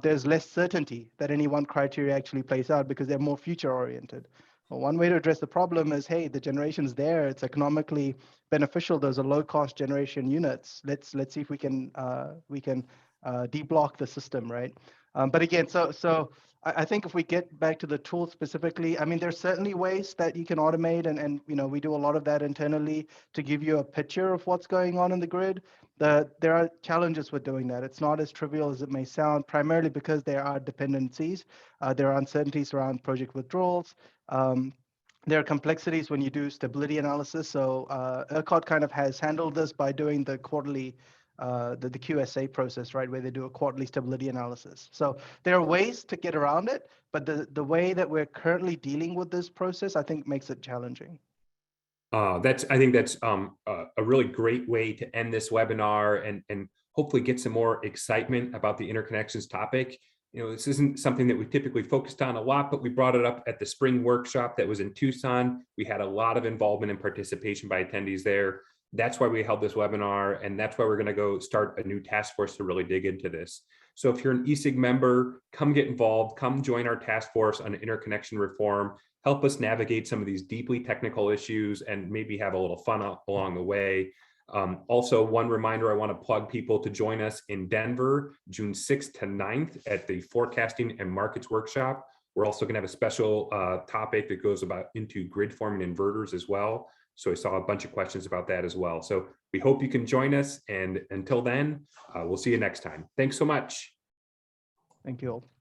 there's less certainty that any one criteria actually plays out because they're more future oriented. Well, one way to address the problem is, hey, the generation's there. It's economically beneficial. Those are low-cost generation units. Let's see if we can deblock the system, right? But again, so I think if we get back to the tool specifically, I mean, there's certainly ways that you can automate, and we do a lot of that internally to give you a picture of what's going on in the grid. There are challenges with doing that. It's not as trivial as it may sound, primarily because there are dependencies. There are uncertainties around project withdrawals. There are complexities when you do stability analysis. So ERCOT kind of has handled this by doing the quarterly, the QSA process, right, where they do a quarterly stability analysis. So there are ways to get around it, but the way that we're currently dealing with this process, I think, makes it challenging. I think that's a really great way to end this webinar and hopefully get some more excitement about the interconnections topic. This isn't something that we typically focused on a lot, but we brought it up at the spring workshop that was in Tucson. We had a lot of involvement and participation by attendees there. That's why we held this webinar, and that's why we're going to go start a new task force to really dig into this. So if you're an ESIG member, come get involved, come join our task force on interconnection reform, help us navigate some of these deeply technical issues and maybe have a little fun along the way. Also, one reminder, I want to plug people to join us in Denver, June 6th to 9th at the Forecasting and Markets Workshop. We're also going to have a special topic that goes into grid forming inverters as well. So I saw a bunch of questions about that as well. So we hope you can join us. And until then, we'll see you next time. Thanks so much. Thank you all.